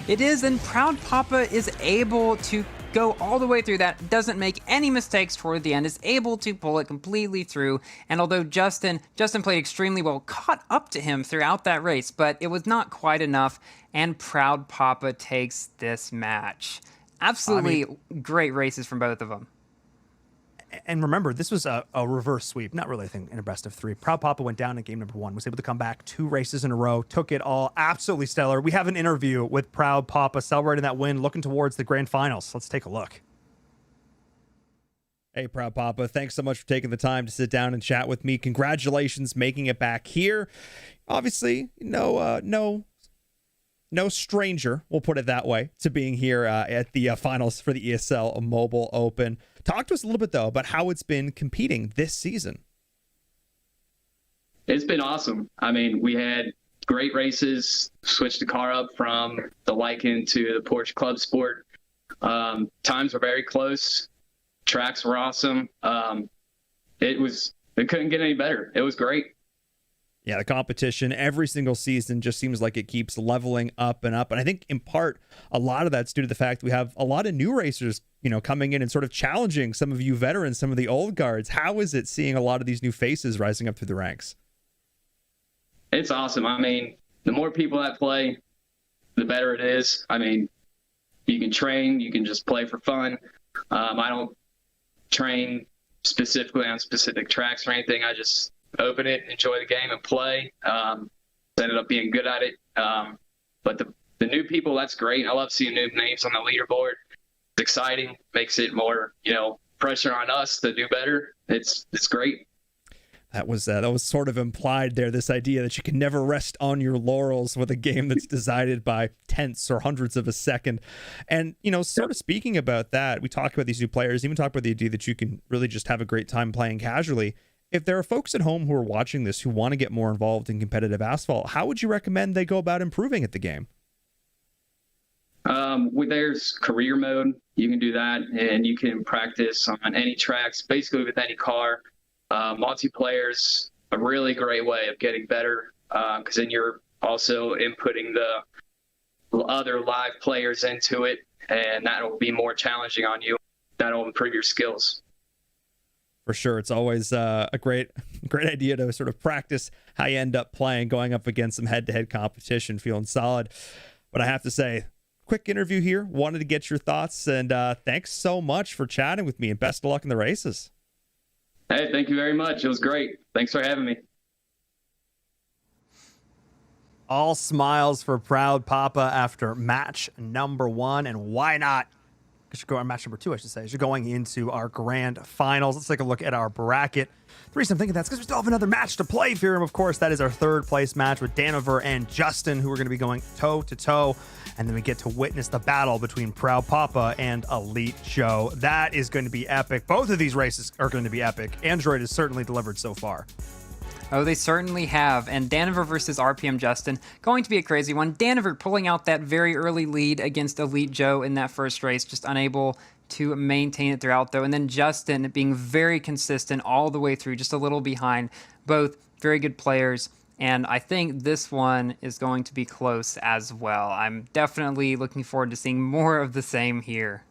It is, and Proud Papa is able to go all the way through that, doesn't make any mistakes toward the end, is able to pull it completely through. And although Justin played extremely well, caught up to him throughout that race, but it was not quite enough, and Proud Papa takes this match. Absolutely great races from both of them. And remember, this was a reverse sweep, not really a thing in a best of three. Proud Papa went down in game number 1, was able to come back 2 races in a row, took it all, absolutely stellar. We have an interview with Proud Papa celebrating that win, looking towards the grand finals. Let's take a look. Hey, Proud Papa, thanks so much for taking the time to sit down and chat with me. Congratulations making it back here. Obviously, no stranger, we'll put it that way, to being here at the finals for the ESL Mobile Open. Talk to us a little bit, though, about how it's been competing this season. It's been awesome. I mean, we had great races, switched the car up from the Lycan to the Porsche Club Sport. Times were very close. Tracks were awesome. It couldn't get any better. It was great. Yeah, the competition every single season just seems like it keeps leveling up and up. And I think in part, a lot of that's due to the fact we have a lot of new racers, coming in and sort of challenging some of you veterans, some of the old guards. How is it seeing a lot of these new faces rising up through the ranks? It's awesome. I mean, the more people that play, the better it is. I mean, you can train, you can just play for fun. I don't train specifically on specific tracks or anything. I just open it, enjoy the game, and play. Ended up being good at it. But the new people, that's great. I love seeing new names on the leaderboard. It's exciting, makes it more, pressure on us to do better. It's great. That was sort of implied there, this idea that you can never rest on your laurels with a game that's decided by tenths or hundredths of a second. And, sort of speaking about that, we talk about these new players, even talk about the idea that you can really just have a great time playing casually. If there are folks at home who are watching this who want to get more involved in competitive Asphalt, how would you recommend they go about improving at the game? There's career mode. You can do that, and you can practice on any tracks, basically with any car. Multiplayer's a really great way of getting better, because then you're also inputting the other live players into it, and that'll be more challenging on you. That'll improve your skills. For sure. It's always a great idea to sort of practice how you end up playing, going up against some head-to-head competition, feeling solid. But I have to say, quick interview here. Wanted to get your thoughts, and thanks so much for chatting with me, and best of luck in the races. Hey, thank you very much. It was great. Thanks for having me. All smiles for Proud Papa after match number 1, and why not? I should go on match number 2, I should say. As you're going into our grand finals, let's take a look at our bracket. The reason I'm thinking that's because we still have another match to play for him. Of course, that is our 3rd place match with Daniver and Justin, who are going to be going toe to toe. And then we get to witness the battle between Proud Papa and Elite Joe. That is going to be epic. Both of these races are going to be epic. Android has certainly delivered so far. Oh, they certainly have. And Daniver versus RPM Justin, going to be a crazy one. Daniver pulling out that very early lead against Elite Joe in that first race, just unable to maintain it throughout, though. And then Justin being very consistent all the way through, just a little behind. Both very good players. And I think this one is going to be close as well. I'm definitely looking forward to seeing more of the same here.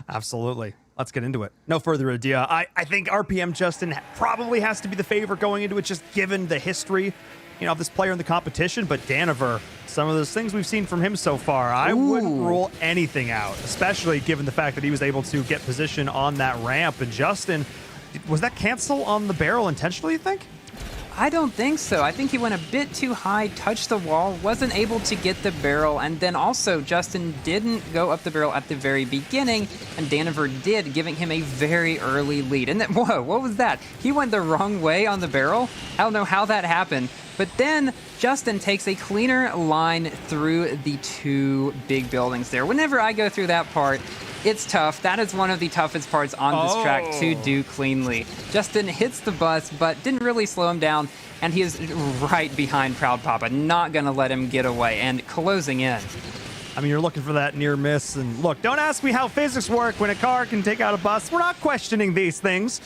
Absolutely. Let's get into it. No further ado. I think RPM Justin probably has to be the favorite going into it, just given the history, of this player in the competition. But Daniver, some of those things we've seen from him so far, I wouldn't rule anything out, especially given the fact that he was able to get position on that ramp. And Justin, was that cancel on the barrel intentionally, you think? I don't think so. I think he went a bit too high, touched the wall, wasn't able to get the barrel, and then also Justin didn't go up the barrel at the very beginning, and Daniver did, giving him a very early lead. And then, whoa, what was that? He went the wrong way on the barrel? I don't know how that happened. But then Justin takes a cleaner line through the two big buildings there. Whenever I go through that part, it's tough. That is one of the toughest parts on this track to do cleanly. Justin hits the bus, but didn't really slow him down, and he is right behind Proud Papa, not going to let him get away, and closing in. I mean, you're looking for that near miss, and look, don't ask me how physics work when a car can take out a bus. We're not questioning these things.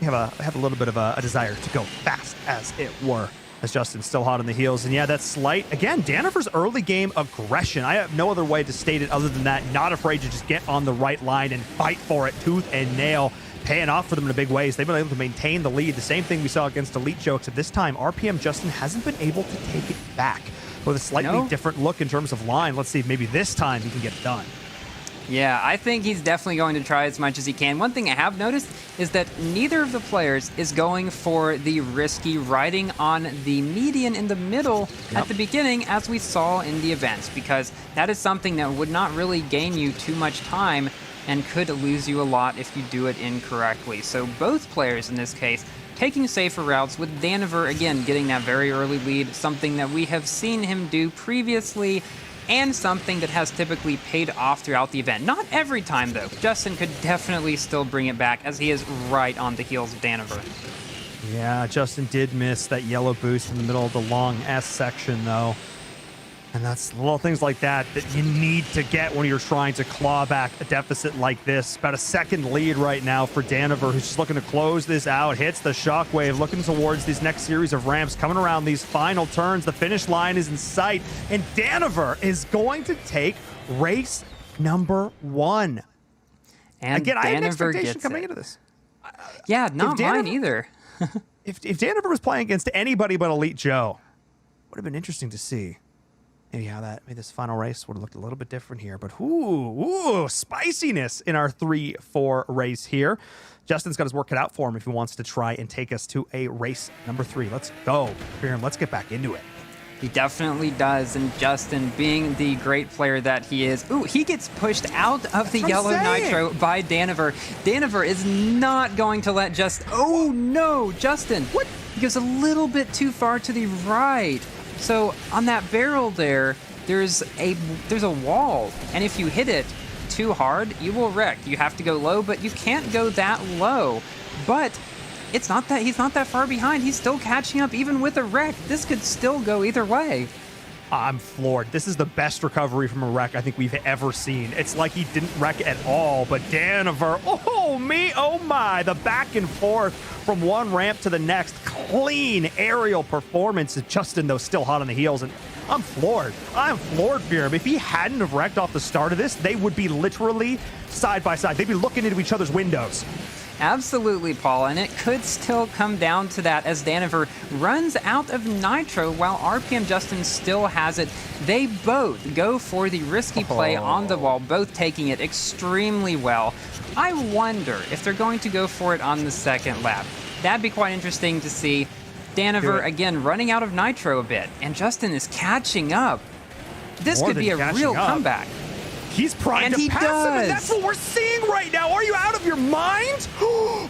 We have a little bit of a desire to go fast, as it were, as Justin's still hot on the heels. And yeah, that's slight. Again, Daniver's early game aggression. I have no other way to state it other than that. Not afraid to just get on the right line and fight for it, tooth and nail. Paying off for them in a big ways. They've been able to maintain the lead. The same thing we saw against Elite Joe, except this time, RPM Justin hasn't been able to take it back. With a slightly different look in terms of line. Let's see if maybe this time he can get it done. Yeah, I think he's definitely going to try as much as he can. One thing I have noticed is that neither of the players is going for the risky riding on the median in the middle at the beginning, as we saw in the events, because that is something that would not really gain you too much time and could lose you a lot if you do it incorrectly. So both players in this case taking safer routes, with Daniver again getting that very early lead, something that we have seen him do previously and something that has typically paid off throughout the event. Not every time, though. Justin could definitely still bring it back, as he is right on the heels of Daniver. Yeah, Justin did miss that yellow boost in the middle of the long S section, though. And that's little things like that that you need to get when you're trying to claw back a deficit like this. About a second lead right now for Daniver, who's just looking to close this out. Hits the shockwave, looking towards these next series of ramps, coming around these final turns. The finish line is in sight, and Daniver is going to take race number 1. And again, I had an Daniver expectation gets coming it. into this. Yeah, not mine either. If Daniver was playing against anybody but Elite Joe, would have been interesting to see. Maybe how that made this final race would have looked a little bit different here. But ooh, spiciness in our 3-4 race here. Justin's got his work cut out for him if he wants to try and take us to a race number 3. Let's go, Pyram. Let's get back into it. He definitely does, and Justin, being the great player that he is, he gets pushed out of the yellow nitro by Daniver. Daniver is not going to let Justin. Oh no, Justin! What? He goes a little bit too far to the right. So on that barrel there's a wall, and if you hit it too hard, you will wreck. You have to go low, but you can't go that low. But it's not that he's not that far behind. He's still catching up even with a wreck. This could still go either way. I'm floored. This is the best recovery from a wreck I think we've ever seen. It's like he didn't wreck at all, but Daniver, oh my, the back and forth from one ramp to the next. Clean aerial performance. Justin, though, still hot on the heels, and I'm floored. I'm floored, Pyram. If he hadn't have wrecked off the start of this, they would be literally side by side. They'd be looking into each other's windows. Absolutely, Paul, and it could still come down to that as Daniver runs out of nitro while RPM Justin still has it. They both go for the risky play on the wall, both taking it extremely well. I wonder if they're going to go for it on the second lap. That'd be quite interesting to see. Daniver, again, running out of nitro a bit, and Justin is catching up. This could be a real comeback. He's primed to pass him, and that's what we're seeing right now. Are you out of your mind?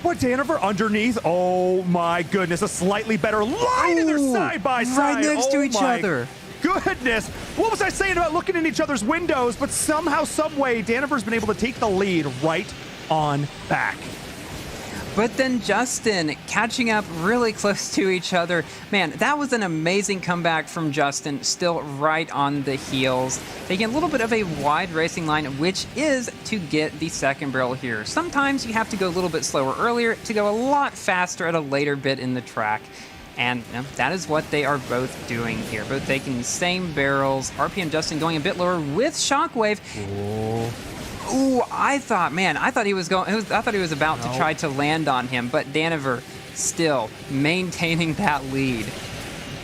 But Daniver underneath. Oh, my goodness. A slightly better line, and they're side by side. Right next to each other. Goodness. What was I saying about looking in each other's windows? But somehow, some way, Daniver's been able to take the lead right on back. But then Justin catching up really close to each other. Man, that was an amazing comeback from Justin, still right on the heels. Taking a little bit of a wide racing line, which is to get the second barrel here. Sometimes you have to go a little bit slower earlier to go a lot faster at a later bit in the track. And that is what they are both doing here. Both taking the same barrels. RPM Justin going a bit lower with Shockwave. Ooh, I thought he was about to try to land on him, but Daniver still maintaining that lead.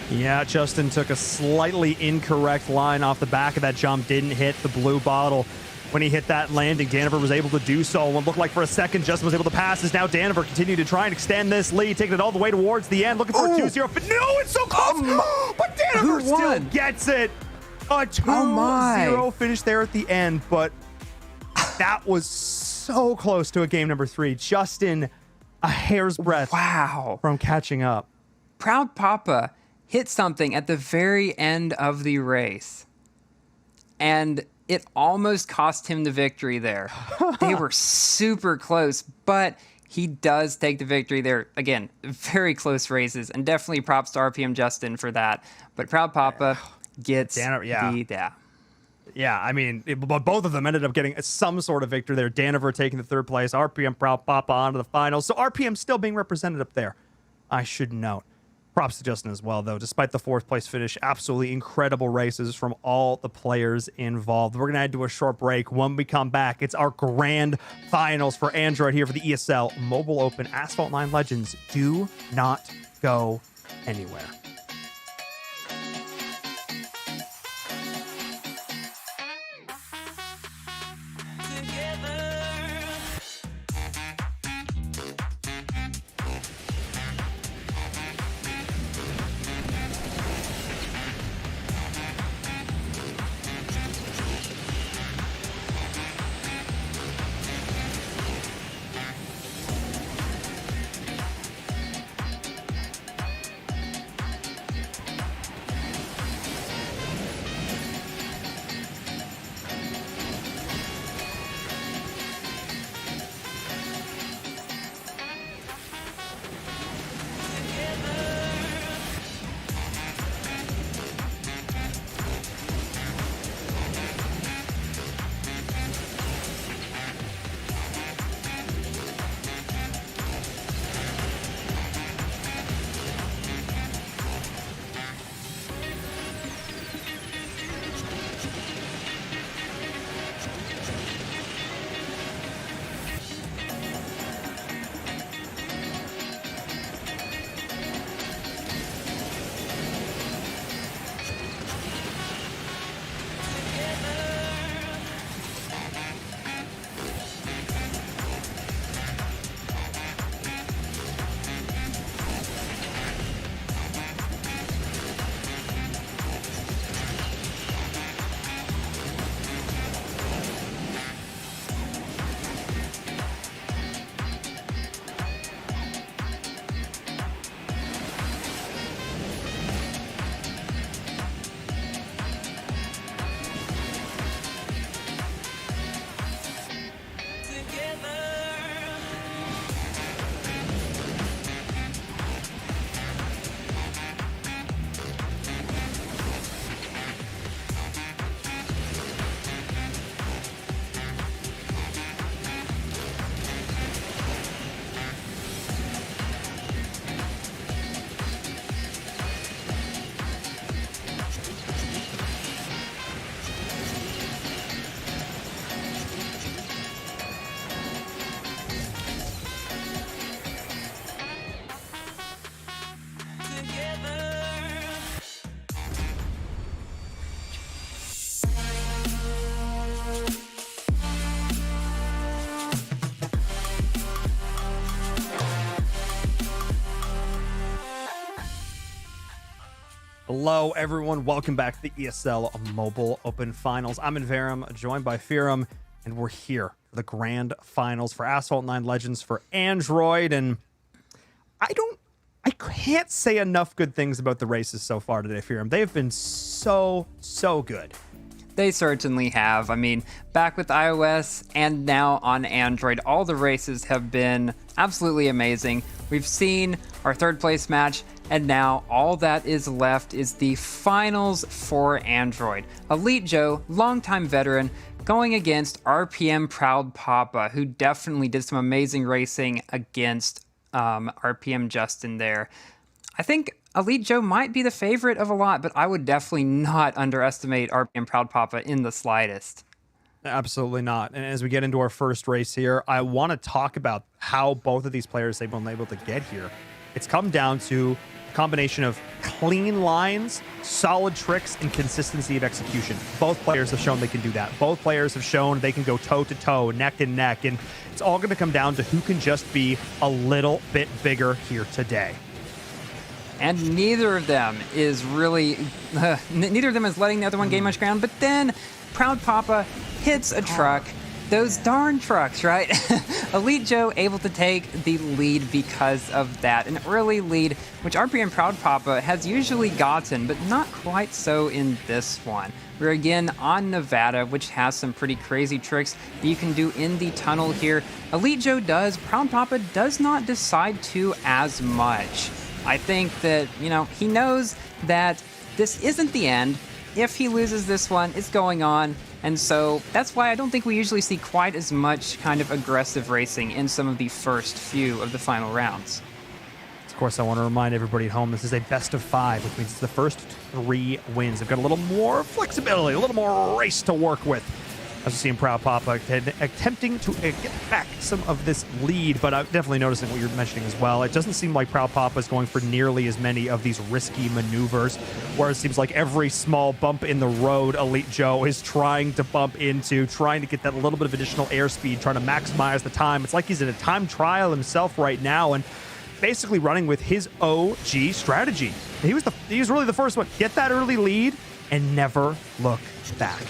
Yeah, Justin took a slightly incorrect line off the back of that jump, didn't hit the blue bottle. when he hit that landing. Daniver was able to do so. What looked like for a second Justin was able to pass. As now Daniver continued to try and extend this lead, taking it all the way towards the end, looking for a 2-0. But no, it's so close. But Daniver still gets it. A 2-0 finish there at the end. But that was so close to a game number 3. Justin, a hair's breadth from catching up. Proud Papa hit something at the very end of the race, and it almost cost him the victory there. They were super close, but he does take the victory there. Again, very close races, and definitely props to RPM Justin for that. But Proud Papa gets Yeah, I mean, but both of them ended up getting some sort of victory there. Daniver taking the 3rd place, RPM Proud Papa onto the finals. So RPM still being represented up there, I should note. Props to Justin as well, though. Despite the 4th place finish, absolutely incredible races from all the players involved. We're going to head to a short break. When we come back, it's our grand finals for Android here for the ESL Mobile Open Asphalt 9 Legends. Do not go anywhere. Hello, everyone. Welcome back to the ESL Mobile Open Finals. I'm Inverum, joined by Fearum, and we're here for the grand finals for Asphalt 9 Legends for Android. And I can't say enough good things about the races so far today, Fearum. They have been so good. They certainly have. I mean, back with iOS and now on Android, all the races have been absolutely amazing. We've seen our 3rd place match, and now all that is left is the finals for Android. Elite Joe, longtime veteran, going against RPM Proud Papa, who definitely did some amazing racing against RPM Justin there. I think Elite Joe might be the favorite of a lot, but I would definitely not underestimate RPM Proud Papa in the slightest. Absolutely not. And as we get into our first race here, I want to talk about how both of these players they've been able to get here. It's come down to Combination of clean lines, solid tricks, and consistency of execution. Both players have shown they can do that. Both players have shown they can go toe-to-toe, neck and neck, and it's all going to come down to who can just be a little bit bigger here today. And neither of them is really, neither of them is letting the other one gain much ground, but then Proud Papa hits a truck. Those darn trucks, right? Elite Joe able to take the lead because of that. An early lead, which RP and Proud Papa has usually gotten, but not quite so in this one. We're again on Nevada, which has some pretty crazy tricks that you can do in the tunnel here. Elite Joe does, Proud Papa does not decide to as much. I think that, you know, he knows that this isn't the end. If he loses this one, it's going on. And so that's why I don't think we usually see quite as much kind of aggressive racing in some of the first few of the final rounds. Of course, I want to remind everybody at home, this is a best of 5, which means it's the first 3 wins. They've got a little more flexibility, a little more race to work with. As we see in Proud Papa attempting to get back some of this lead, but I'm definitely noticing what you're mentioning as well. It doesn't seem like Proud Papa is going for nearly as many of these risky maneuvers, where it seems like every small bump in the road, Elite Joe is trying to bump into, trying to get that little bit of additional airspeed, trying to maximize the time. It's like he's in a time trial himself right now, and basically running with his OG strategy. He was really the first one. Get that early lead and never look back.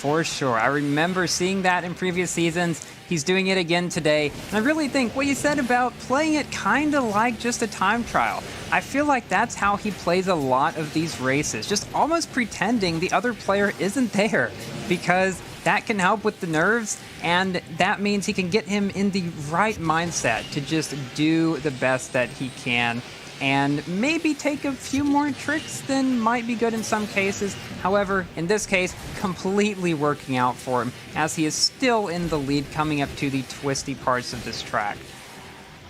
For sure. I remember seeing that in previous seasons. He's doing it again today. And I really think what you said about playing it kind of like just a time trial. I feel like that's how he plays a lot of these races. Just almost pretending the other player isn't there, because that can help with the nerves, and that means he can get him in the right mindset to just do the best that he can, and maybe take a few more tricks than might be good in some cases. However, in this case, completely working out for him, as he is still in the lead coming up to the twisty parts of this track.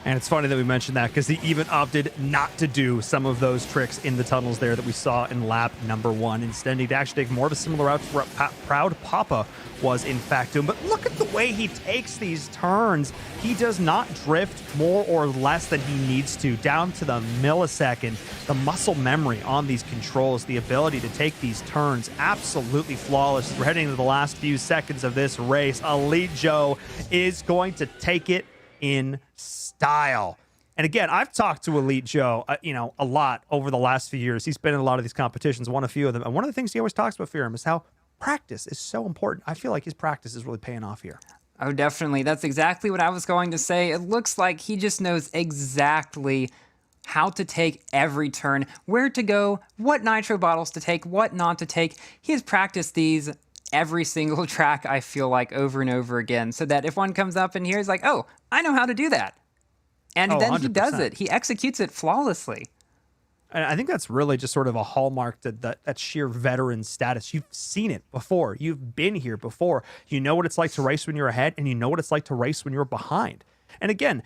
And it's funny that we mentioned that, because he even opted not to do some of those tricks in the tunnels there that we saw in lap number 1. Instead, he'd actually take more of a similar route to what Proud Papa was in fact doing. But look at the way he takes these turns. He does not drift more or less than he needs to, down to the millisecond. The muscle memory on these controls, the ability to take these turns, absolutely flawless. We're heading into the last few seconds of this race. Elite Joe is going to take it in style. And again, I've talked to Elite Joe, a lot over the last few years. He's been in a lot of these competitions, won a few of them. And one of the things he always talks about, Fearum, is how practice is so important. I feel like his practice is really paying off here. Oh, definitely. That's exactly what I was going to say. It looks like he just knows exactly how to take every turn, where to go, what nitro bottles to take, what not to take. He has practiced these every single track, I feel like, over and over again, so that if one comes up in here, he's like, oh, I know how to do that. And then 100%. He does it. He executes it flawlessly. And I think that's really just sort of a hallmark that sheer veteran status. You've seen it before. You've been here before. You know what it's like to race when you're ahead, and you know what it's like to race when you're behind. And again,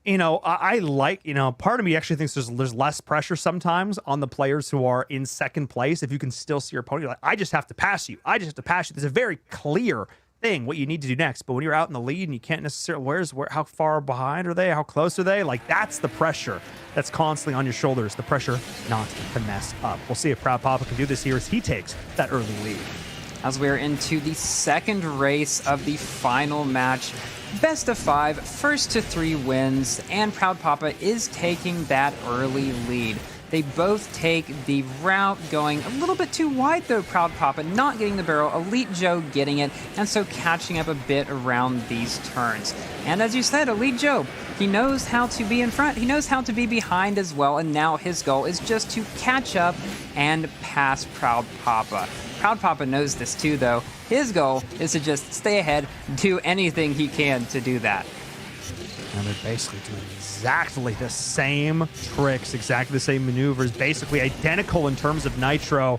I like, part of me actually thinks there's less pressure sometimes on the players who are in second place. If you can still see your opponent, you're like, I just have to pass you. I just have to pass you. There's a very clear thing what you need to do next. But when you're out in the lead and you can't necessarily, how far behind are they? How close are they? Like, that's the pressure that's constantly on your shoulders. The pressure not to mess up. We'll see if Proud Papa can do this here as he takes that early lead. As we're into the second race of the final match, best of 5, first to 3 wins, and Proud Papa is taking that early lead. They both take the route, going a little bit too wide though. Proud Papa not getting the barrel, Elite Joe getting it, and so catching up a bit around these turns. And as you said, Elite Joe, he knows how to be in front, he knows how to be behind as well, and now his goal is just to catch up and pass Proud Papa. Proud Papa knows this too though. His goal is to just stay ahead, do anything he can to do that. And they're basically doing exactly the same tricks, exactly the same maneuvers, basically identical in terms of nitro.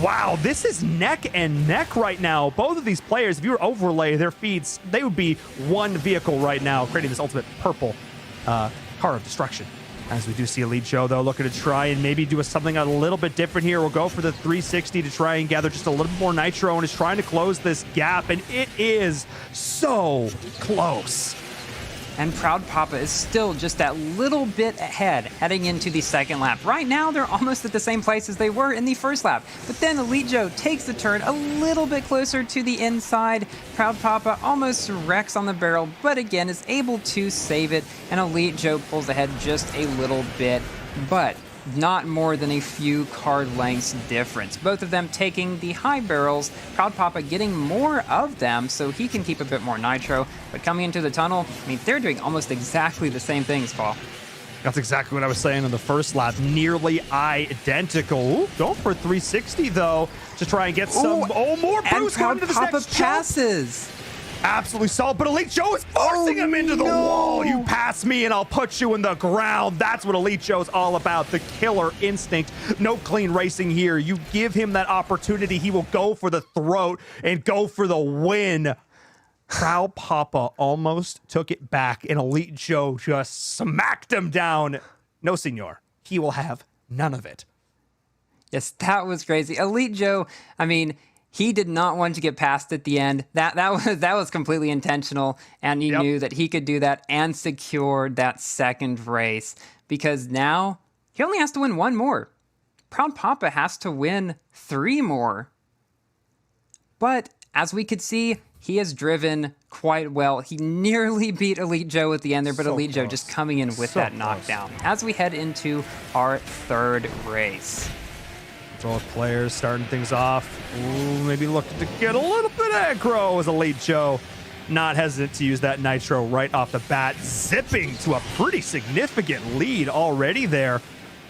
Wow, this is neck and neck right now. Both of these players, if you were to overlay their feeds, they would be one vehicle right now, creating this ultimate purple car of destruction. As we do see Elite Joe, though, looking to try and maybe do something a little bit different here. We'll go for the 360 to try and gather just a little bit more nitro, and is trying to close this gap, and it is so close. And Proud Papa is still just that little bit ahead heading into the second lap. Right now, they're almost at the same place as they were in the first lap. But then Elite Joe takes the turn a little bit closer to the inside. Proud Papa almost wrecks on the barrel, but again is able to save it. And Elite Joe pulls ahead just a little bit, but not more than a few car lengths difference. Both of them taking the high barrels, Proud Papa getting more of them so he can keep a bit more nitro. But coming into the tunnel, I mean, they're doing almost exactly the same things, Paul. That's exactly what I was saying in the first lap. Nearly identical. Ooh, going for 360, though, to try and get some... more boost and Proud into this Papa next jump. passes. Absolutely solid, but Elite Joe is forcing him into the wall. You pass me and I'll put you in the ground. That's what Elite Joe's all about, the killer instinct. No clean racing here. You give him that opportunity, he will go for the throat and go for the win. Proud Papa almost took it back, and Elite Joe just smacked him down. No, senor. He will have none of it. Yes, that was crazy. Elite Joe, I mean, he did not want to get past at the end. That was completely intentional, and he knew that he could do that and secured that second race, because now he only has to win one more. Proud Papa has to win 3 more. But as we could see, he has driven quite well. He nearly beat Elite Joe at the end there, but Elite Joe just coming in with that knockdown. As we head into our third race. Both players starting things off. Ooh, maybe looking to get a little bit aggro as Elite Joe. Not hesitant to use that nitro right off the bat. Zipping to a pretty significant lead already there.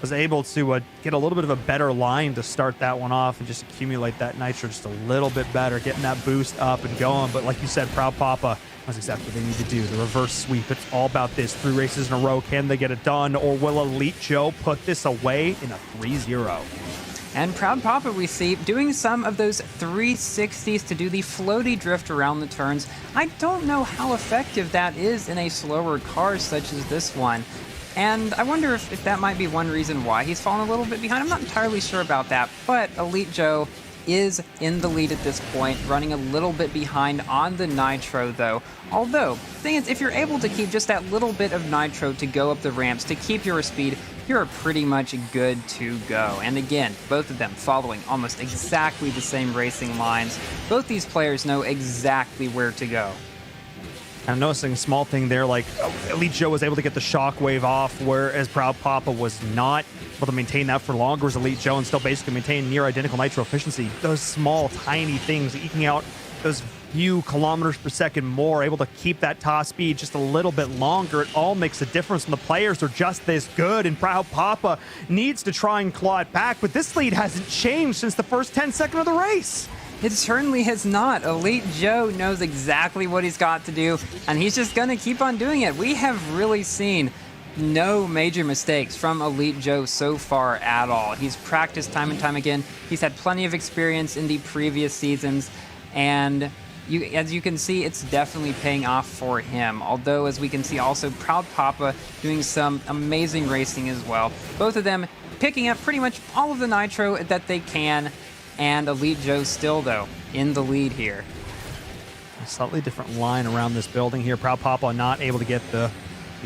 Was able to get a little bit of a better line to start that one off and just accumulate that nitro just a little bit better, getting that boost up and going. But like you said, Proud Papa, that's exactly what they need to do. The reverse sweep. It's all about this. 3 races in a row. Can they get it done? Or will Elite Joe put this away in a 3-0? And Proud Papa we see doing some of those 360s to do the floaty drift around the turns. I don't know how effective that is in a slower car such as this one. And I wonder if that might be one reason why he's fallen a little bit behind. I'm not entirely sure about that, but Elite Joe is in the lead at this point, running a little bit behind on the nitro though. Although, the thing is, if you're able to keep just that little bit of nitro to go up the ramps, to keep your speed, you're pretty much good to go. And again, both of them following almost exactly the same racing lines. Both these players know exactly where to go. I'm noticing a small thing there, like Elite Joe was able to get the shockwave off, whereas Proud Papa was not able to maintain that for longer as Elite Joe and still basically maintain near identical nitro efficiency. Those small, tiny things, eking out those few kilometers per second more, able to keep that top speed just a little bit longer. It all makes a difference when the players are just this good, and Proud Papa needs to try and claw it back, but this lead hasn't changed since the first 10 seconds of the race. It certainly has not. Elite Joe knows exactly what he's got to do, and he's just going to keep on doing it. We have really seen no major mistakes from Elite Joe so far at all. He's practiced time and time again. He's had plenty of experience in the previous seasons, and as you can see, it's definitely paying off for him. Although, as we can see also, Proud Papa doing some amazing racing as well. Both of them picking up pretty much all of the nitro that they can, and Elite Joe still, though, in the lead here. A slightly different line around this building here. Proud Papa not able to get the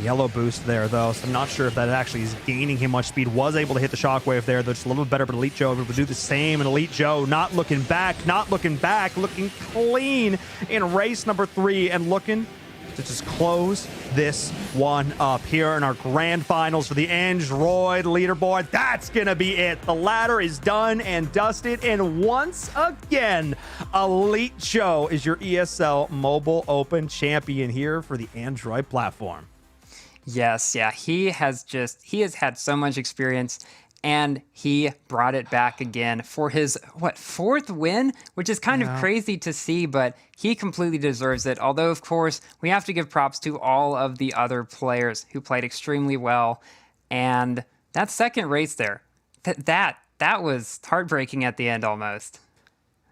yellow boost there, though, so I'm not sure if that actually is gaining him much speed. Was able to hit the shockwave there, though, just a little bit better, but Elite Joe able to do the same, and Elite Joe not looking back, looking clean in race number 3, and looking to just close this one up here in our grand finals for the Android leaderboard. That's gonna be it. The ladder is done and dusted, and once again, Elite Joe is your ESL Mobile Open champion here for the Android platform. Yes, yeah, he has had so much experience, and he brought it back again for his, 4th win? Which is kind of crazy to see, but he completely deserves it. Although, of course, we have to give props to all of the other players who played extremely well. And that second race there, that was heartbreaking at the end almost.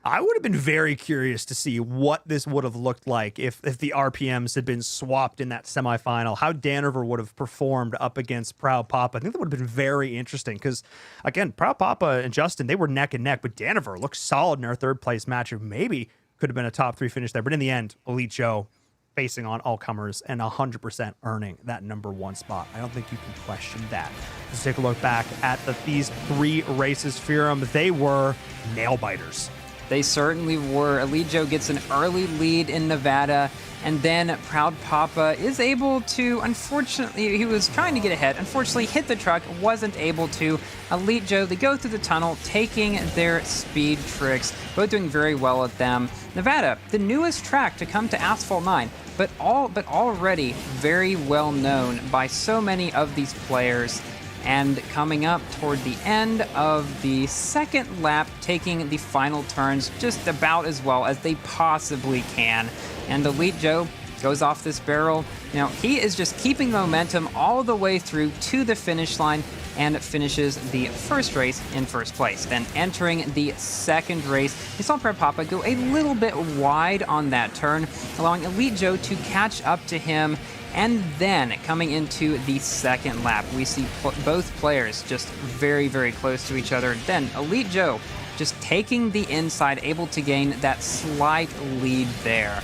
I would have been very curious to see what this would have looked like if the RPMs had been swapped in that semifinal, how Danover would have performed up against Proud Papa. I think that would have been very interesting because, again, Proud Papa and Justin, they were neck and neck, but Danover looked solid in our 3rd place match. Maybe could have been a top 3 finish there, but in the end, Elite Joe facing on all comers and 100% earning that number one spot. I don't think you can question that. Let's take a look back at these 3 races, Firam. They were nail biters. They certainly were. Elite Joe gets an early lead in Nevada, and then Proud Papa is able to, unfortunately, he was trying to get ahead, unfortunately hit the truck, wasn't able to. Elite Joe, they go through the tunnel, taking their speed tricks, both doing very well at them. Nevada, the newest track to come to Asphalt 9, but already very well known by so many of these players. And coming up toward the end of the second lap, taking the final turns just about as well as they possibly can. And Elite Joe goes off this barrel. Now, he is just keeping momentum all the way through to the finish line and finishes the first race in first place. Then entering the second race, we saw Proud Papa go a little bit wide on that turn, allowing Elite Joe to catch up to him. And then coming into the second lap, we see both players just very, very close to each other. Then Elite Joe just taking the inside, able to gain that slight lead there.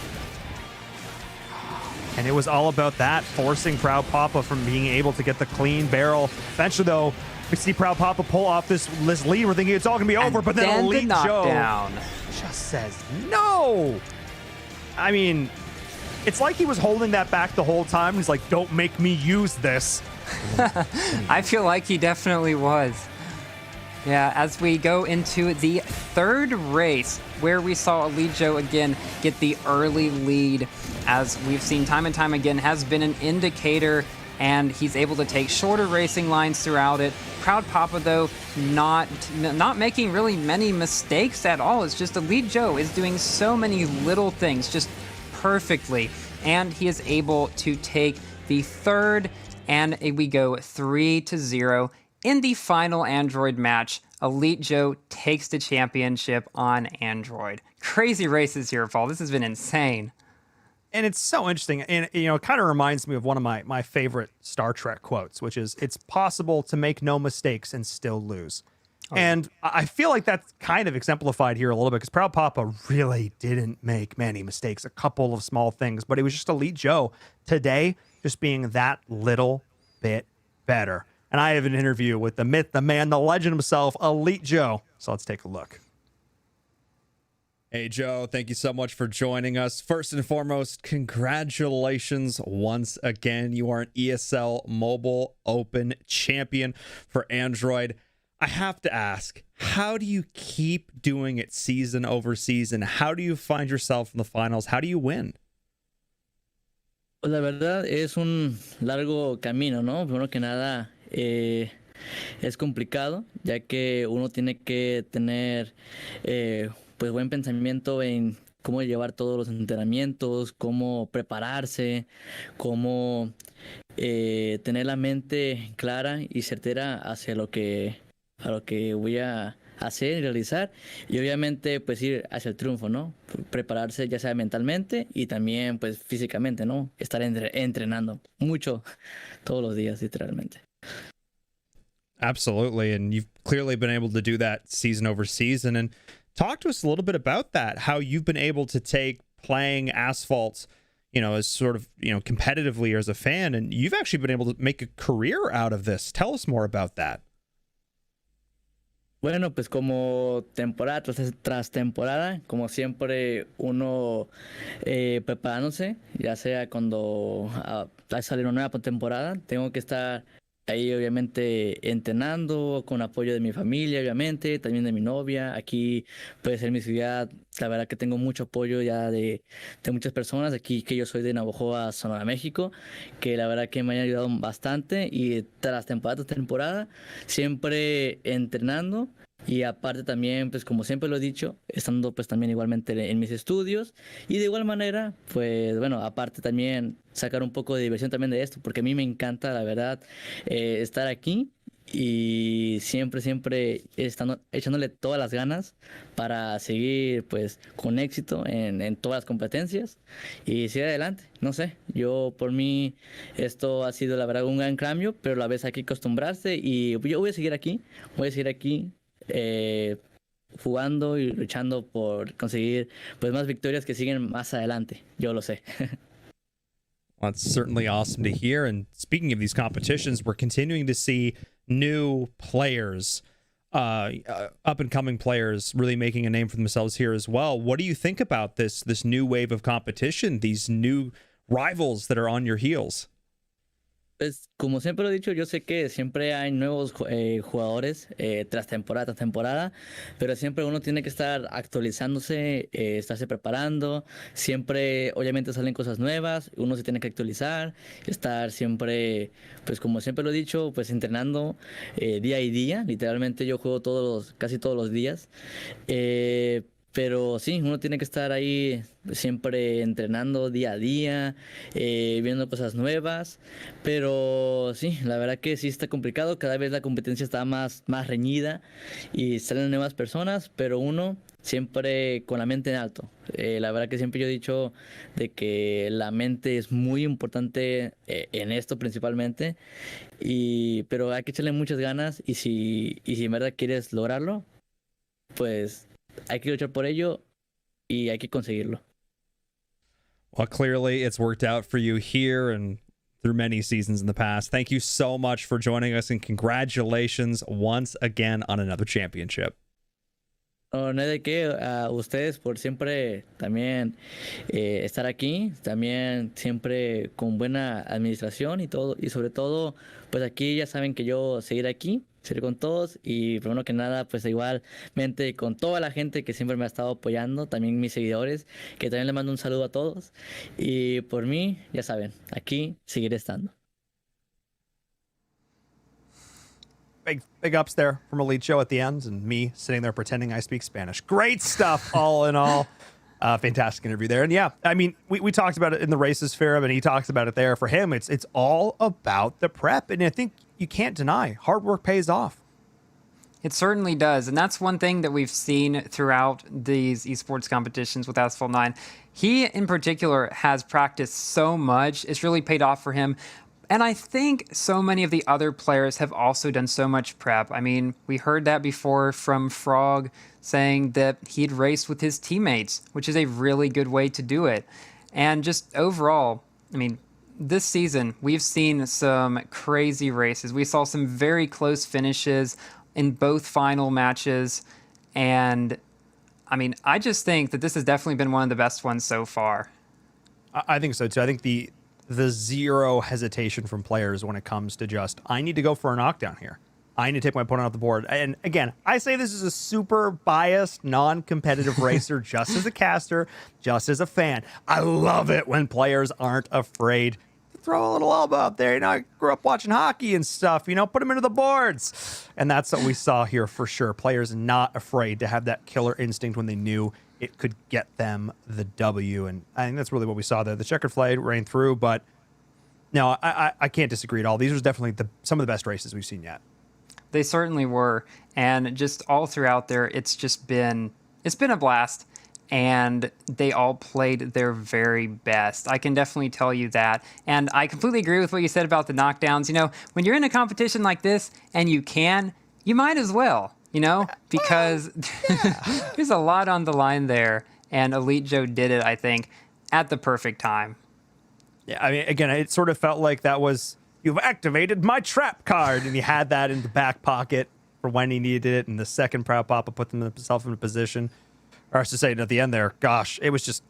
And it was all about that, forcing Proud Papa from being able to get the clean barrel. Eventually, though, we see Proud Papa pull off this lead. We're thinking it's all going to be over, but then Elite Joe just says no. I mean, it's like he was holding that back the whole time. He's like, don't make me use this. I feel like he definitely was. Yeah, as we go into the third race, where we saw Elite Joe again get the early lead, as we've seen time and time again, has been an indicator, and he's able to take shorter racing lines throughout it. Proud Papa, though, not making really many mistakes at all. It's just Elite Joe is doing so many little things just perfectly, and he is able to take the third, and we go 3-0 in the final Android match. Elite Joe takes the championship on Android. Crazy races here, Paul. This has been insane. And it's so interesting, and it kind of reminds me of one of my favorite Star Trek quotes, which is, it's possible to make no mistakes and still lose. And I feel like that's kind of exemplified here a little bit, because Proud Papa really didn't make many mistakes, a couple of small things, but it was just Elite Joe today just being that little bit better. And I have an interview with the myth, the man, the legend himself, Elite Joe. So let's take a look. Hey, Joe, thank you so much for joining us. First and foremost, congratulations once again. You are an ESL Mobile Open champion for Android. I have to ask, how do you keep doing it season over season? How do you find yourself in the finals? How do you win? Pues la verdad es un largo camino, ¿no? Primero que nada, es complicado, ya que uno tiene que tener pues buen pensamiento en cómo llevar todos los entrenamientos, cómo prepararse, cómo tener la mente clara y certera hacia a lo que voy a hacer y realizar, y obviamente pues ir hacia el triunfo, ¿no? Prepararse ya sea mentalmente y también pues físicamente, ¿no? Estar entrenando mucho todos los días, literalmente. Absolutely, and you've clearly been able to do that season over season. And talk to us a little bit about that, how you've been able to take playing Asphalt, as sort of, competitively as a fan, and you've actually been able to make a career out of this. Tell us more about that. Bueno, pues como temporada tras temporada, como siempre uno preparándose, ya sea cuando sale una nueva temporada, tengo que estar ahí obviamente entrenando con apoyo de mi familia, obviamente, también de mi novia. Aquí pues en mi ciudad, la verdad que tengo mucho apoyo ya de muchas personas. Aquí que yo soy de Navojoa, Sonora, México, que la verdad que me han ayudado bastante, y tras temporada, siempre entrenando. Y aparte también, pues como siempre lo he dicho, estando pues también igualmente en mis estudios, y de igual manera, pues bueno, aparte también sacar un poco de diversión también de esto, porque a mí me encanta, la verdad, estar aquí, y siempre echándole todas las ganas para seguir pues con éxito en todas las competencias y seguir adelante. No sé, yo por mí esto ha sido la verdad un gran cambio, pero a la vez hay que acostumbrarse, y yo voy a seguir aquí, jugando y luchando por conseguir pues más victorias que siguen más adelante, yo lo sé. Well, that's certainly awesome to hear. And speaking of these competitions, we're continuing to see new players, up and coming players, really making a name for themselves here as well. What do you think about this new wave of competition? These new rivals that are on your heels? Pues como siempre lo he dicho, yo sé que siempre hay nuevos jugadores tras temporada, pero siempre uno tiene que estar actualizándose, estarse preparando. Siempre, obviamente, salen cosas nuevas, uno se tiene que actualizar, estar siempre, pues como siempre lo he dicho, pues entrenando día y día. Literalmente yo juego casi todos los días. Pero sí, uno tiene que estar ahí siempre entrenando día a día, viendo cosas nuevas. Pero sí, la verdad que sí está complicado. Cada vez la competencia está más reñida y salen nuevas personas, pero uno siempre con la mente en alto. La verdad que siempre yo he dicho de que la mente es muy importante en esto principalmente. Pero hay que echarle muchas ganas y si en verdad quieres lograrlo, pues hay que luchar por ello y hay que conseguirlo. Well, clearly it's worked out for you here and through many seasons in the past. Thank you so much for joining us, and congratulations once again on another championship. No, no hay de qué, a ustedes por siempre también estar aquí, también siempre con buena administración y todo, y sobre todo, pues aquí ya saben que yo seguiré aquí, seguiré con todos y primero que nada, pues igualmente con toda la gente que siempre me ha estado apoyando, también mis seguidores, que también les mando un saludo a todos y por mí, ya saben, aquí seguiré estando. Big ups there from Elite Show at the end, and me sitting there pretending I speak Spanish. Great stuff, all in all. Fantastic interview there. And yeah, I mean, we talked about it in the races fair, and he talks about it there. For him, it's all about the prep. And I think you can't deny hard work pays off. It certainly does. And that's one thing that we've seen throughout these esports competitions with Asphalt 9. He, in particular, has practiced so much. It's really paid off for him. And I think so many of the other players have also done so much prep. I mean, we heard that before from Frog saying that he'd raced with his teammates, which is a really good way to do it. And just overall, I mean, this season, we've seen some crazy races. We saw some very close finishes in both final matches. And I mean, I just think that this has definitely been one of the best ones so far. I think so too. I think the zero hesitation from players when it comes to just, I need to go for a knockdown here. I need to take my opponent off the board. And again, I say this is a super biased, non-competitive racer, just as a caster, just as a fan. I love it when players aren't afraid to throw a little elbow out there. You know, I grew up watching hockey and stuff, you know, put them into the boards. And that's what we saw here for sure. Players not afraid to have that killer instinct when they knew it could get them the W. And I think that's really what we saw there. The checkered flag ran through, but no, I can't disagree at all. These are definitely some of the best races we've seen yet. They certainly were. And just all throughout there, it's been a blast. And they all played their very best. I can definitely tell you that. And I completely agree with what you said about the knockdowns. You know, when you're in a competition like this and you might as well. You know, because there's a lot on the line there, and Elite Joe did it, I think, at the perfect time. Yeah, I mean, again, it sort of felt like that was, you've activated my trap card, and he had that in the back pocket for when he needed it, and the second Proud Papa put himself in a position. Or I should say, at the end there, gosh, it was just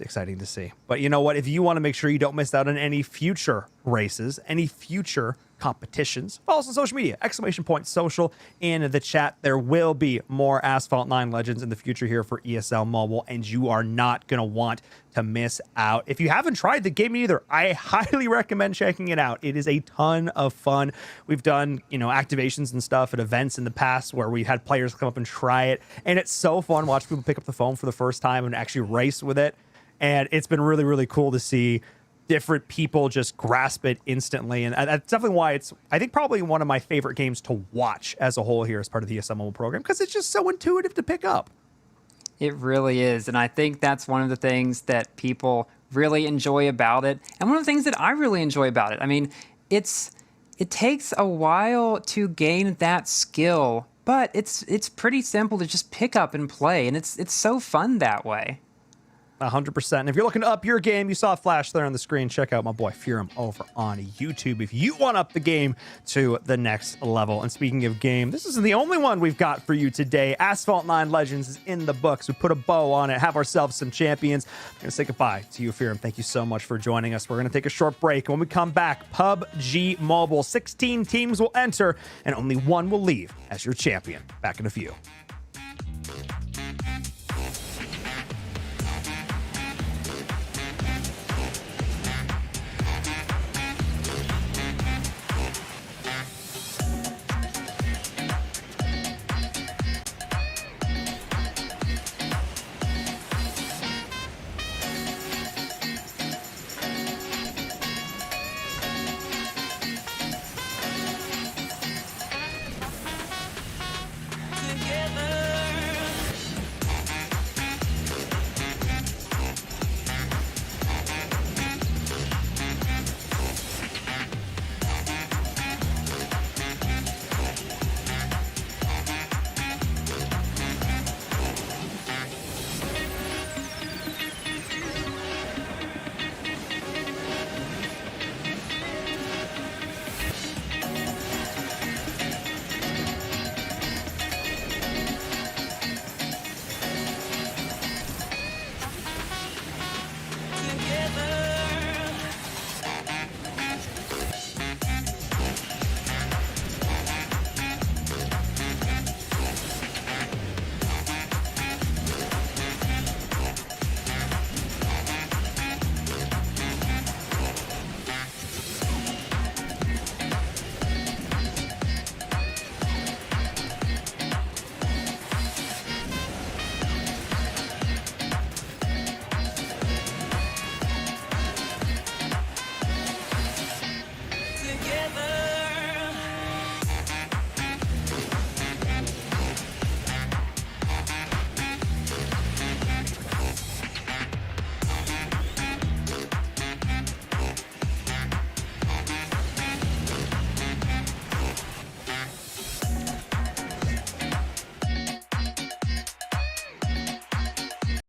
exciting to see. But you know what? If you want to make sure you don't miss out on any future races, any future competitions, follow us on social media, !social in the chat. There will be more Asphalt 9 Legends in the future here for ESL Mobile, and you are not going to want to miss out. If you haven't tried the game either, I highly recommend checking it out. It is a ton of fun. We've done, you know, activations and stuff at events in the past where we had players come up and try it, and it's so fun watching people pick up the phone for the first time and actually race with it. And it's been really, really cool to see different people just grasp it instantly. And that's definitely why it's, I think, probably one of my favorite games to watch as a whole here as part of the ESL Mobile program, because it's just so intuitive to pick up. It really is. And I think that's one of the things that people really enjoy about it. And one of the things that I really enjoy about it. I mean, it takes a while to gain that skill, but it's pretty simple to just pick up and play. And it's so fun that way. 100%. And if you're looking to up your game, you saw a flash there on the screen. Check out my boy Furum over on YouTube if you want to up the game to the next level. And speaking of game, this isn't the only one we've got for you today. Asphalt 9 Legends is in the books. We put a bow on it, have ourselves some champions. I'm going to say goodbye to you, Furum. Thank you so much for joining us. We're going to take a short break. When we come back, PUBG Mobile. 16 teams will enter, and only one will leave as your champion. Back in a few.